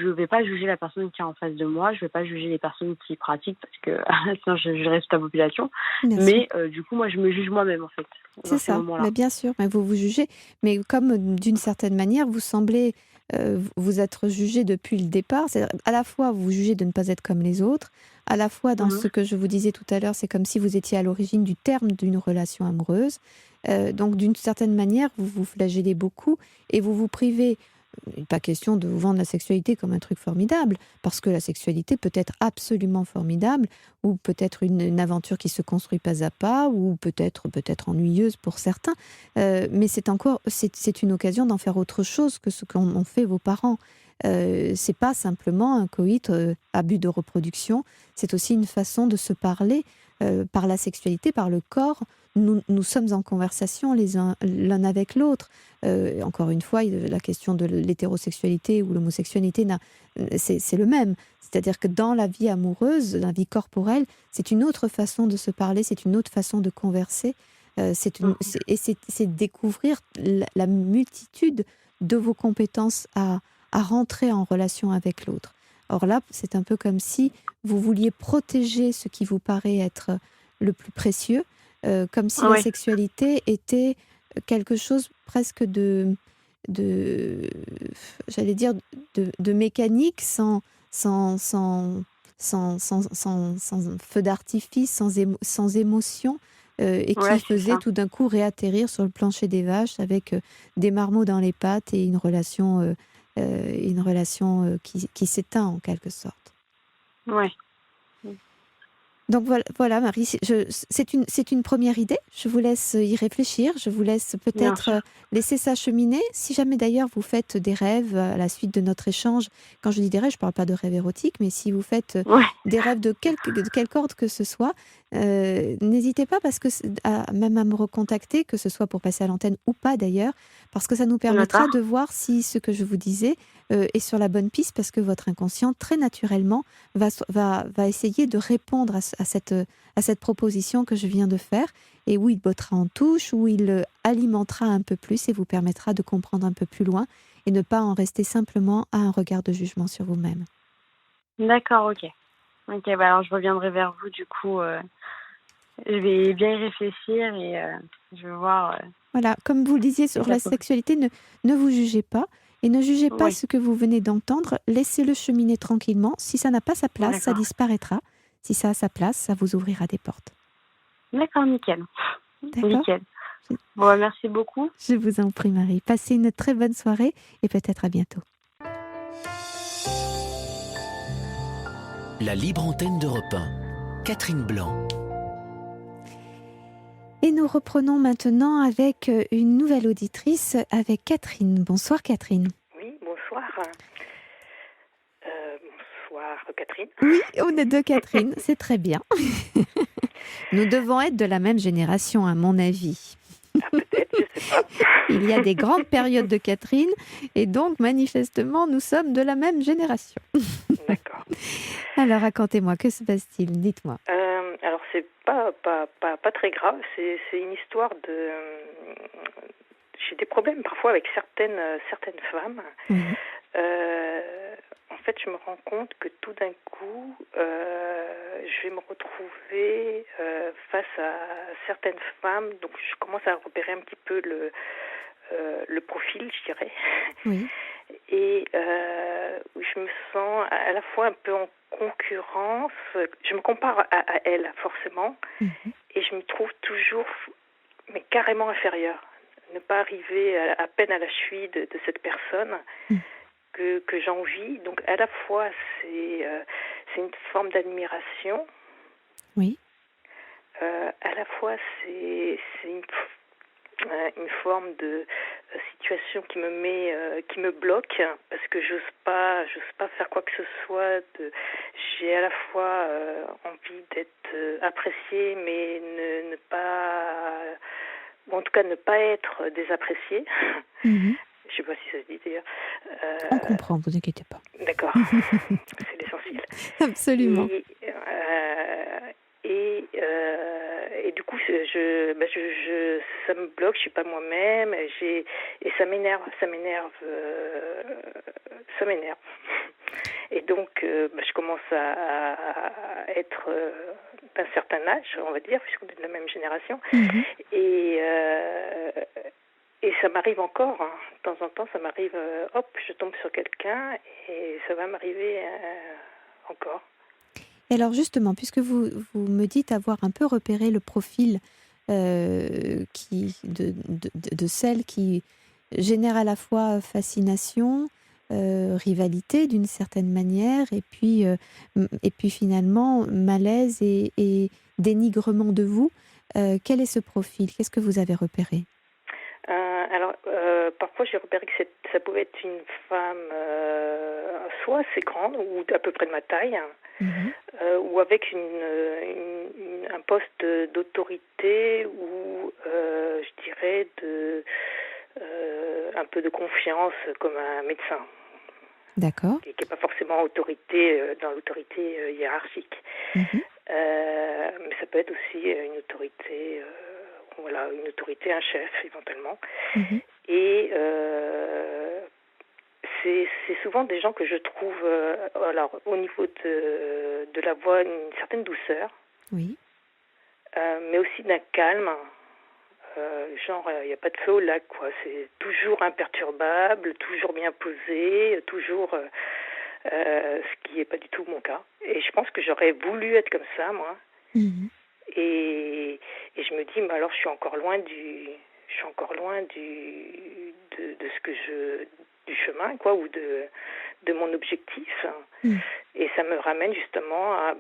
vais pas juger la personne qui est en face de moi, je vais pas juger les personnes qui pratiquent parce que sinon je jugerais toute la population. Mais du coup, moi, je me juge moi-même en fait. C'est ça, mais bien sûr, mais vous jugez, mais comme d'une certaine manière, vous semblez vous être jugé depuis le départ. C'est à la fois vous jugez de ne pas être comme les autres, à la fois dans ce que je vous disais tout à l'heure, c'est comme si vous étiez à l'origine du terme d'une relation amoureuse. Donc d'une certaine manière, vous vous flagellez beaucoup et vous vous privez. Il n'est pas question de vous vendre la sexualité comme un truc formidable, parce que la sexualité peut être absolument formidable, ou peut-être une aventure qui se construit pas à pas, ou peut-être ennuyeuse pour certains, mais c'est une occasion d'en faire autre chose que ce qu'ont fait vos parents. C'est pas simplement un coït à but de reproduction, c'est aussi une façon de se parler par la sexualité, par le corps. Nous sommes en conversation l'un avec l'autre. Encore une fois, la question de l'hétérosexualité ou l'homosexualité, c'est le même. C'est-à-dire que dans la vie amoureuse, la vie corporelle, c'est une autre façon de se parler, c'est une autre façon de converser. C'est découvrir la multitude de vos compétences à rentrer en relation avec l'autre. Or là, c'est un peu comme si vous vouliez protéger ce qui vous paraît être le plus précieux, comme si la sexualité était quelque chose presque j'allais dire, de mécanique, sans feu d'artifice, sans émotion, et qui faisait tout d'un coup réatterrir sur le plancher des vaches avec des marmots dans les pattes et une relation qui s'éteint en quelque sorte. Ouais. Donc voilà Marie, c'est une première idée. Je vous laisse y réfléchir. Je vous laisse peut-être laisser ça cheminer. Si jamais d'ailleurs vous faites des rêves à la suite de notre échange, quand je dis des rêves, je ne parle pas de rêves érotiques, mais si vous faites des rêves de quelque ordre que ce soit, n'hésitez pas même à me recontacter, que ce soit pour passer à l'antenne ou pas d'ailleurs, parce que ça nous permettra de voir si ce que je vous disais est sur la bonne piste, parce que votre inconscient, très naturellement, va essayer de répondre à cette proposition que je viens de faire, et où il bottera en touche, où il alimentera un peu plus et vous permettra de comprendre un peu plus loin et ne pas en rester simplement à un regard de jugement sur vous-même. D'accord, ok. Ok, alors je reviendrai vers vous du coup. Je vais bien y réfléchir et je vais voir. Voilà, comme vous le disiez sur la sexualité, ne vous jugez pas. Et ne jugez pas ce que vous venez d'entendre, laissez-le cheminer tranquillement. Si ça n'a pas sa place, ça disparaîtra. Si ça a sa place, ça vous ouvrira des portes. D'accord, nickel. D'accord? Nickel. Bon, merci beaucoup. Je vous en prie, Marie. Passez une très bonne soirée et peut-être à bientôt. La libre antenne d'Europe 1. Catherine Blanc. Et nous reprenons maintenant avec une nouvelle auditrice, avec Catherine. Bonsoir Catherine. Oui, bonsoir. Bonsoir Catherine. Oui, on est deux Catherine, c'est très bien. Nous devons être de la même génération, à mon avis. Ah, peut-être, je sais pas. Il y a des grandes périodes de Catherine et donc manifestement nous sommes de la même génération. D'accord. Alors racontez-moi, que se passe-t-il? Dites-moi. Alors c'est pas très grave, c'est une histoire de... J'ai des problèmes parfois avec certaines femmes. Mhm. En fait, je me rends compte que tout d'un coup, je vais me retrouver face à certaines femmes. Donc, je commence à repérer un petit peu le profil, je dirais. Oui. Et je me sens à la fois un peu en concurrence. Je me compare à elle, forcément. Mhm. Et je me trouve toujours, mais carrément inférieure. Ne pas arriver à peine à la cheville de cette personne. Mhm. Que j'envie. Donc à la fois c'est une forme d'admiration. Oui. À la fois c'est une forme de situation qui me bloque parce que j'ose pas faire quoi que ce soit. J'ai à la fois envie d'être appréciée, mais ne pas, ou en tout cas ne pas être désappréciée. Mhm. Je ne sais pas si ça se dit d'ailleurs. On comprend, vous inquiétez pas. D'accord, c'est l'essentiel. Absolument. Et du coup, ça me bloque, je suis pas moi-même, et ça m'énerve. Et donc, je commence à être d'un certain âge, on va dire, puisqu'on est de la même génération. Mhm. Et ça m'arrive encore, hein. De temps en temps, ça m'arrive, je tombe sur quelqu'un et ça va m'arriver encore. Et alors justement, puisque vous me dites avoir un peu repéré le profil de celle qui génère à la fois fascination, rivalité d'une certaine manière, et puis finalement malaise et dénigrement de vous, quel est ce profil? Qu'est-ce que vous avez repéré? Parfois j'ai repéré que ça pouvait être une femme soit assez grande ou à peu près de ma taille, ou avec un poste d'autorité ou je dirais un peu de confiance comme un médecin. D'accord. Qui n'est pas forcément dans l'autorité hiérarchique. Mm-hmm. Mais ça peut être aussi une autorité, une autorité, un chef éventuellement. Mm-hmm. Et c'est souvent des gens que je trouve, au niveau de la voix, une certaine douceur, oui. Mais aussi d'un calme. Il n'y a pas de feu au lac, quoi. C'est toujours imperturbable, toujours bien posé, toujours, ce qui n'est pas du tout mon cas. Et je pense que j'aurais voulu être comme ça, moi. Mm-hmm. Et je me dis, mais alors je suis encore loin de ce que du chemin, quoi, ou de mon objectif. Mm. Et ça me ramène justement à,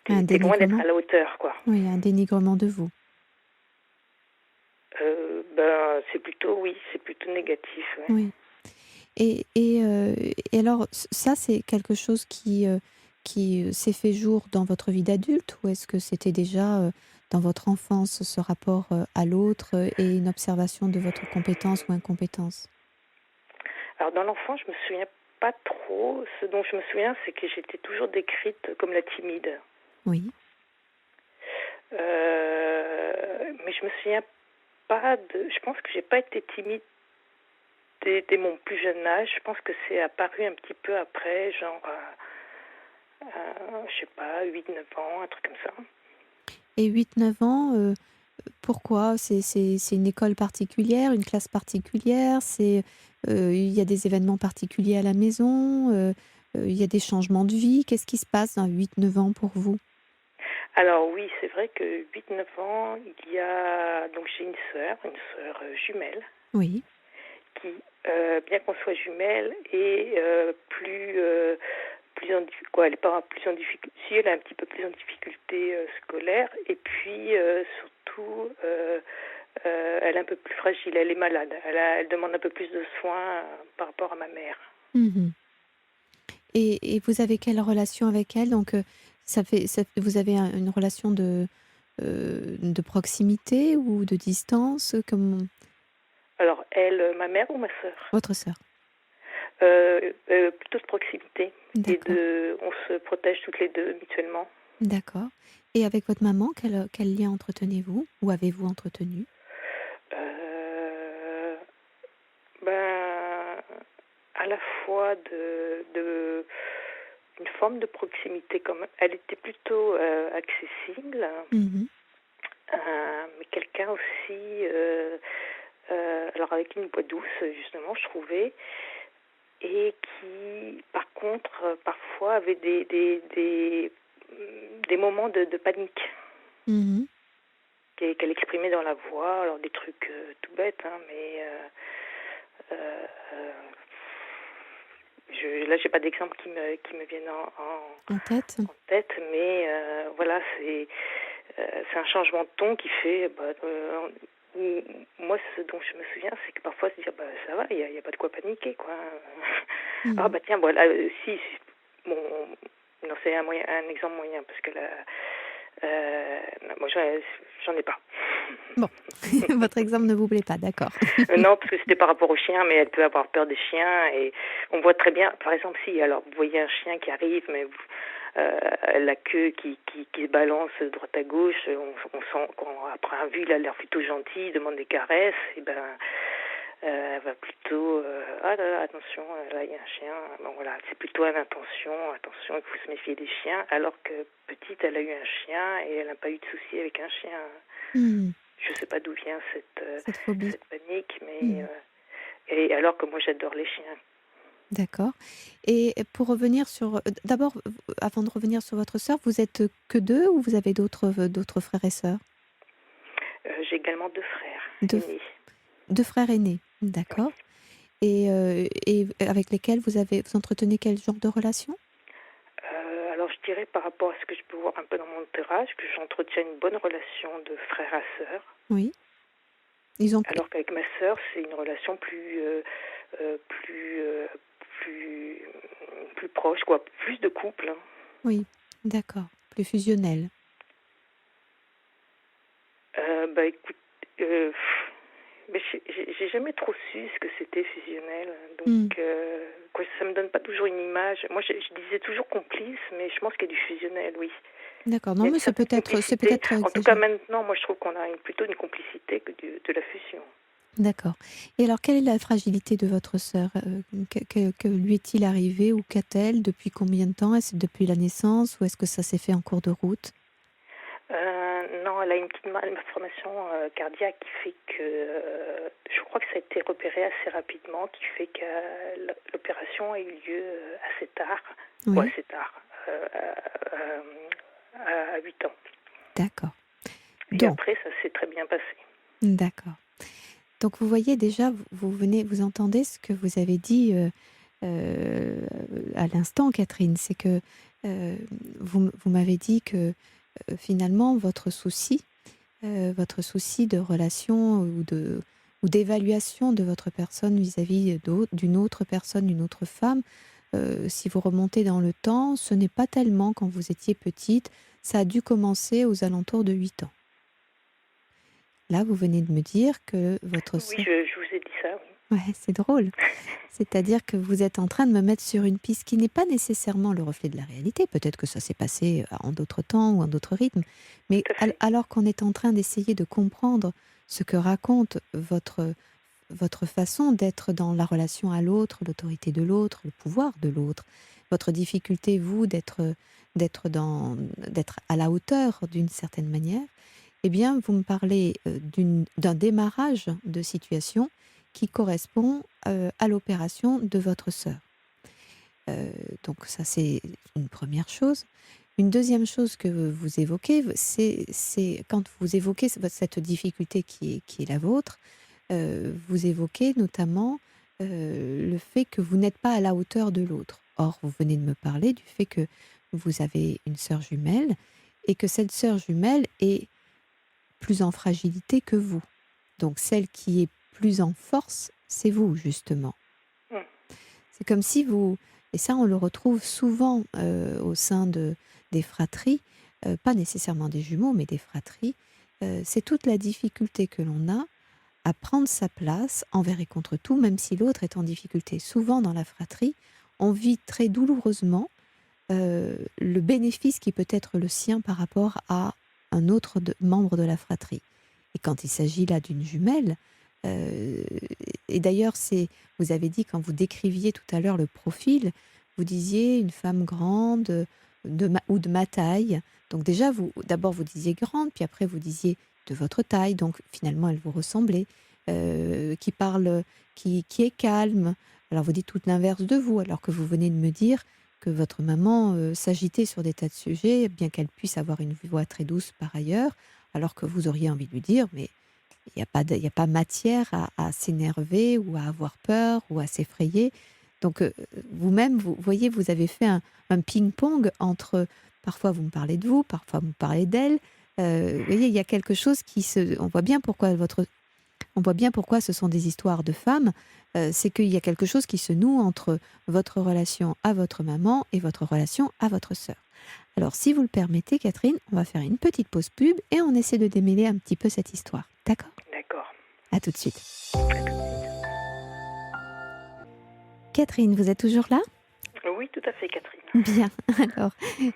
t'es loin d'être à la hauteur, quoi. Oui, un dénigrement de vous. C'est plutôt négatif. Ouais. Oui. Et alors, ça, c'est quelque chose qui s'est fait jour dans votre vie d'adulte, ou est-ce que c'était déjà dans votre enfance, ce rapport à l'autre et une observation de votre compétence ou incompétence? Alors, dans l'enfance, je me souviens pas trop. Ce dont je me souviens, c'est que j'étais toujours décrite comme la timide. Oui. Mais je me souviens pas je pense que j'ai pas été timide dès mon plus jeune âge. Je pense que c'est apparu un petit peu après, genre, je sais pas, 8-9 ans, un truc comme ça. Et 8-9 ans, pourquoi? C'est une école particulière, une classe particulière? Il y a des événements particuliers à la maison? Il y a des changements de vie? Qu'est-ce qui se passe dans 8-9 ans pour vous? Alors oui, c'est vrai que 8-9 ans, donc j'ai une sœur jumelle, Oui. qui, bien qu'on soit jumelle, est plus elle n'est pas plus en difficulté, si elle est un petit peu plus en difficulté scolaire, et puis surtout, elle est un peu plus fragile, elle est malade, elle demande un peu plus de soins par rapport à ma mère. Mhm. Et vous avez quelle relation avec elle? Donc, vous avez une relation de proximité ou de distance? Alors elle, ma mère ou ma sœur? Votre sœur? Plutôt de proximité, D'accord, on se protège toutes les deux mutuellement. d'accord. Et avec votre maman, quel lien entretenez-vous ou avez-vous entretenu? Euh, ben, à la fois de une forme de proximité quand même. Elle était plutôt accessible, Mhm. mais quelqu'un aussi, alors avec une voix douce justement, je trouvais, et qui, par contre, parfois avait des moments de panique Mhm. qu'elle exprimait dans la voix, alors des trucs tout bêtes, hein, mais euh, euh, là, j'ai pas d'exemple qui me viennent En tête? en tête, mais voilà, c'est un changement de ton qui fait, moi, ce dont je me souviens, c'est que parfois se dire, ça va, il y a pas de quoi paniquer, quoi. Ah Mhm. tiens, voilà, si, bon, non, c'est un exemple moyen, parce que là, moi, j'en ai pas. Bon, votre exemple ne vous plaît pas, d'accord. Non, parce que c'était par rapport aux chiens, mais elle peut avoir peur des chiens, et on voit très bien, par exemple, si, alors, vous voyez un chien qui arrive, mais la queue qui se balance de droite à gauche, on sent, après un vu, il a l'air plutôt gentil, il demande des caresses, et elle va plutôt, ah là là, attention, là il y a un chien, bon voilà, c'est plutôt à l'intention, attention, il faut se méfier des chiens, alors que petite, elle a eu un chien, et elle n'a pas eu de souci avec un chien. Mhm. Je sais pas d'où vient Cette phobie. cette panique, mais Mhm. et alors que moi j'adore les chiens. D'accord. Et pour revenir d'abord, avant de revenir sur votre sœur, vous êtes que deux ou vous avez d'autres frères et sœurs? J'ai également 2 frères Deux, aînés. deux frères aînés, Oui. d'accord. Et avec lesquels vous entretenez quel genre de relation? Alors je dirais par rapport à ce que je peux voir un peu dans mon entourage, que j'entretiens une bonne relation de frère à sœur, Oui. Ils ont... alors qu'avec ma sœur, c'est une relation euh, plus, euh, plus, plus proche, quoi, plus de couple, hein. Oui, d'accord. Plus fusionnel. Écoute, mais j'ai jamais trop su ce que c'était fusionnel, donc Hmm. quoi, ça me donne pas toujours une image. Moi, je disais toujours complice, mais je pense qu'il y a du fusionnel, oui. D'accord. Il y Non, a une mais c'est certaine complicité. peut-être En tout cas, exagéré. maintenant, moi, je trouve qu'on a plutôt une complicité que de la fusion. D'accord. Et alors, quelle est la fragilité de votre sœur? Que lui est-il arrivé ou qu'a-t-elle? Depuis combien de temps? Est-ce depuis la naissance ou est-ce que ça s'est fait en cours de route? Non, elle a une petite malformation cardiaque qui fait que je crois que ça a été repéré assez rapidement, qui fait que l'opération a eu lieu assez tard, ou Oui, assez tard, à 8 ans. d'accord. Et Donc, après, ça s'est très bien passé. d'accord. Donc vous voyez déjà, vous entendez ce que vous avez dit euh, à l'instant, Catherine, c'est que euh, vous m'avez dit que finalement votre souci de relation ou d'évaluation de votre personne vis-à-vis d'une autre personne, d'une autre femme, si vous remontez dans le temps, ce n'est pas tellement quand vous étiez petite, ça a dû commencer aux alentours de 8 ans. Là, vous venez de me dire que votre Oui, sœur... je vous ai dit ça, oui. Ouais, c'est drôle. C'est-à-dire que vous êtes en train de me mettre sur une piste qui n'est pas nécessairement le reflet de la réalité. Peut-être que ça s'est passé en d'autres temps ou en d'autres rythmes. Mais Tout à fait. alors qu'on est en train d'essayer de comprendre ce que raconte votre façon d'être dans la relation à l'autre, l'autorité de l'autre, le pouvoir de l'autre, votre difficulté, vous, d'être à la hauteur d'une certaine manière, eh bien, vous me parlez d'un démarrage de situation qui correspond à l'opération de votre sœur. Donc ça, c'est une première chose. Une deuxième chose que vous évoquez, c'est quand vous évoquez cette difficulté qui est la vôtre, vous évoquez notamment le fait que vous n'êtes pas à la hauteur de l'autre. Or, vous venez de me parler du fait que vous avez une sœur jumelle et que cette sœur jumelle est plus en fragilité que vous. Donc, celle qui est plus en force, c'est vous, justement. Mm. C'est comme si vous... Et ça, on le retrouve souvent au sein des fratries, pas nécessairement des jumeaux, mais des fratries. C'est toute la difficulté que l'on a à prendre sa place envers et contre tout, même si l'autre est en difficulté. Souvent, dans la fratrie, on vit très douloureusement le bénéfice qui peut être le sien par rapport à un autre membre de la fratrie. Et quand il s'agit là d'une jumelle, et d'ailleurs, vous avez dit, quand vous décriviez tout à l'heure le profil, vous disiez une femme grande ou de ma taille. Donc déjà, d'abord vous disiez grande, puis après vous disiez de votre taille, donc finalement elle vous ressemblait, qui parle, qui est calme. Alors vous dites tout l'inverse de vous, alors que vous venez de me dire que votre maman s'agitait sur des tas de sujets, bien qu'elle puisse avoir une voix très douce par ailleurs, alors que vous auriez envie de lui dire, mais il n'y a pas matière à s'énerver ou à avoir peur ou à s'effrayer. Donc vous-même, vous voyez, vous avez fait un ping-pong entre, parfois vous me parlez de vous, parfois vous me parlez d'elle. Vous voyez, il y a quelque chose on voit bien pourquoi ce sont des histoires de femmes. C'est qu'il y a quelque chose qui se noue entre votre relation à votre maman et votre relation à votre sœur. Alors, si vous le permettez, Catherine, on va faire une petite pause pub et on essaie de démêler un petit peu cette histoire. D'accord ? D'accord. À tout de suite. Catherine, vous êtes toujours là ? Oui, tout à fait, Catherine. Bien. Alors,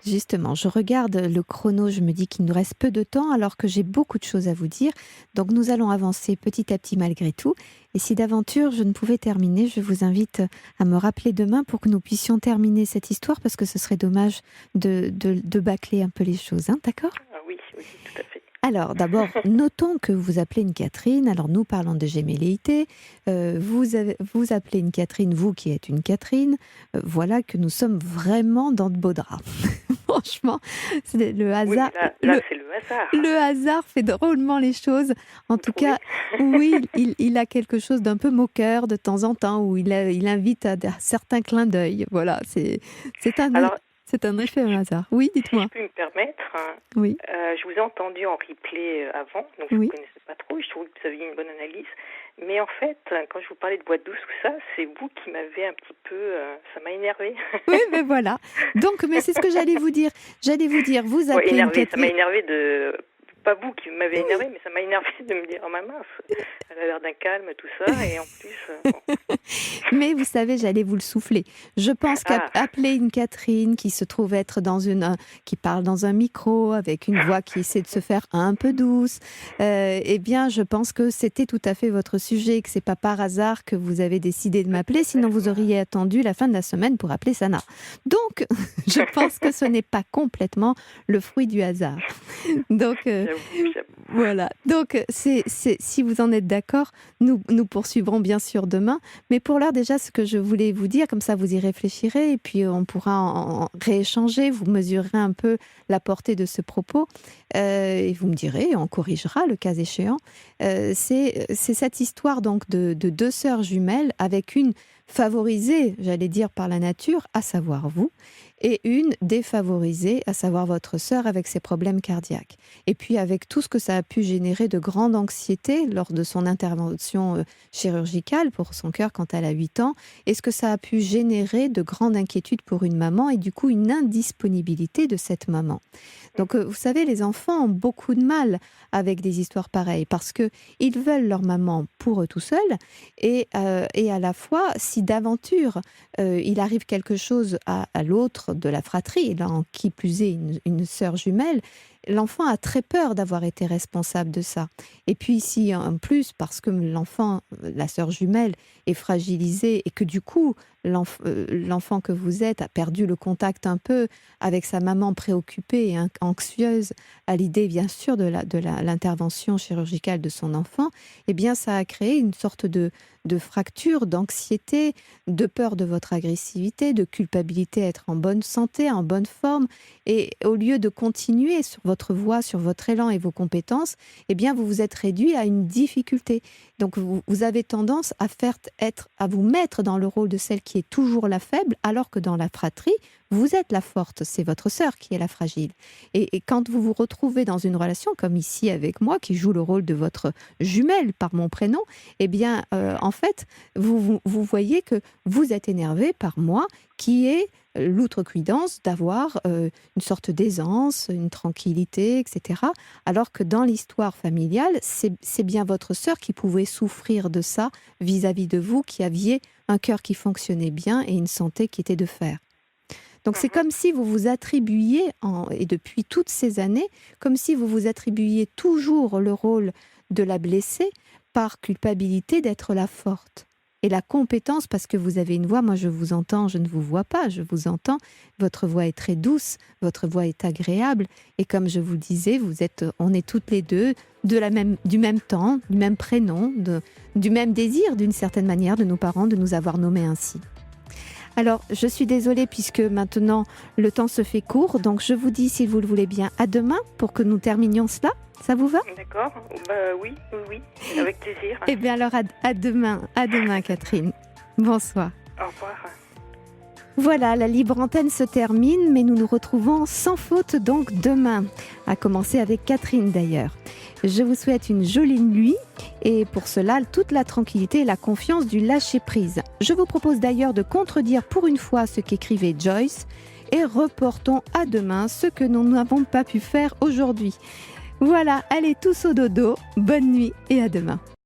justement, je regarde le chrono, je me dis qu'il nous reste peu de temps alors que j'ai beaucoup de choses à vous dire. Donc, nous allons avancer petit à petit malgré tout. Et si d'aventure je ne pouvais terminer, je vous invite à me rappeler demain pour que nous puissions terminer cette histoire parce que ce serait dommage de bâcler un peu les choses. Hein, d'accord ? Oui, tout à fait. Alors, d'abord, notons que vous appelez une Catherine. Alors, nous parlons de gémelléité. Vous appelez une Catherine, vous qui êtes une Catherine. Voilà que nous sommes vraiment dans de beaux draps. Franchement, c'est le hasard. Oui, là c'est le hasard. Le hasard fait drôlement les choses. En tout cas, oui, il a quelque chose d'un peu moqueur de temps en temps, où il invite à certains clins d'œil. Voilà, c'est un... Alors, c'est un effet hasard. Oui, dites-moi. Si je peux me permettre, oui. Je vous ai entendu en replay avant, donc je ne connaissais pas trop, je trouvais que vous aviez une bonne analyse. Mais en fait, quand je vous parlais de boîte douce, tout ça, c'est vous qui m'avez un petit peu... ça m'a énervé. Oui, mais voilà. Donc, mais c'est ce que j'allais vous dire. Vous appelez une Catherine... Ça m'a énervé de... Pas vous qui m'avez énervé, mais ça m'a énervé de me dire, oh ma mince, elle a l'air d'un calme, tout ça, et en plus... Bon. Mais vous savez, j'allais vous le souffler. Je pense qu'appeler une Catherine qui se trouve être qui parle dans un micro, avec une voix qui essaie de se faire un peu douce, eh bien, je pense que c'était tout à fait votre sujet, que c'est pas par hasard que vous avez décidé de m'appeler, sinon vous auriez attendu la fin de la semaine pour appeler Sana. Donc, je pense que ce n'est pas complètement le fruit du hasard. Donc, voilà. Donc, si vous en êtes d'accord, nous poursuivrons bien sûr demain. Mais pour l'heure, déjà, ce que je voulais vous dire, comme ça vous y réfléchirez et puis on pourra en rééchanger, vous mesurerez un peu la portée de ce propos et vous me direz, on corrigera le cas échéant. C'est cette histoire donc de deux sœurs jumelles avec une favorisée, j'allais dire, par la nature, à savoir vous, et une défavorisée, à savoir votre sœur avec ses problèmes cardiaques. Et puis avec tout ce que ça a pu générer de grande anxiété lors de son intervention chirurgicale pour son cœur quand elle a 8 ans, et ce que ça a pu générer de grande inquiétude pour une maman et du coup une indisponibilité de cette maman. Donc vous savez, les enfants ont beaucoup de mal avec des histoires pareilles parce qu'ils veulent leur maman pour eux tout seuls et à la fois, si d'aventure il arrive quelque chose à l'autre de la fratrie, là en qui plus est une sœur jumelle, l'enfant a très peur d'avoir été responsable de ça. Et puis si en plus, parce que l'enfant, la sœur jumelle, est fragilisée et que du coup, l'enfant que vous êtes a perdu le contact un peu avec sa maman préoccupée et anxieuse à l'idée bien sûr de l'intervention chirurgicale de son enfant, eh bien ça a créé une sorte de fracture, d'anxiété, de peur de votre agressivité, de culpabilité à être en bonne santé, en bonne forme. Et au lieu de continuer sur votre voie, sur votre élan et vos compétences, eh bien vous vous êtes réduit à une difficulté. Donc vous avez tendance à vous mettre dans le rôle de celle qui est toujours la faible, alors que dans la fratrie, vous êtes la forte, c'est votre sœur qui est la fragile. Et quand vous vous retrouvez dans une relation, comme ici avec moi, qui joue le rôle de votre jumelle par mon prénom, eh bien, en fait, vous voyez que vous êtes énervé par moi, qui est l'outrecuidance d'avoir une sorte d'aisance, une tranquillité, etc. Alors que dans l'histoire familiale, c'est bien votre sœur qui pouvait souffrir de ça vis-à-vis de vous, qui aviez un cœur qui fonctionnait bien et une santé qui était de fer. Donc c'est comme si vous vous attribuiez, et depuis toutes ces années, comme si vous vous attribuiez toujours le rôle de la blessée par culpabilité d'être la forte. Et la compétence, parce que vous avez une voix, moi je vous entends, je ne vous vois pas, je vous entends, votre voix est très douce, votre voix est agréable, et comme je vous le disais, on est toutes les deux du même temps, du même prénom, du même désir d'une certaine manière de nos parents de nous avoir nommés ainsi. Alors, je suis désolée puisque maintenant le temps se fait court, donc je vous dis, si vous le voulez bien, à demain pour que nous terminions cela. Ça vous va ? D'accord, oui, avec plaisir. Eh bien alors, à demain, Catherine. Bonsoir. Au revoir. Voilà, la libre antenne se termine, mais nous nous retrouvons sans faute donc demain, à commencer avec Catherine d'ailleurs. Je vous souhaite une jolie nuit et pour cela, toute la tranquillité et la confiance du lâcher-prise. Je vous propose d'ailleurs de contredire pour une fois ce qu'écrivait Joyce et reportons à demain ce que nous n'avons pas pu faire aujourd'hui. Voilà, allez tous au dodo, bonne nuit et à demain.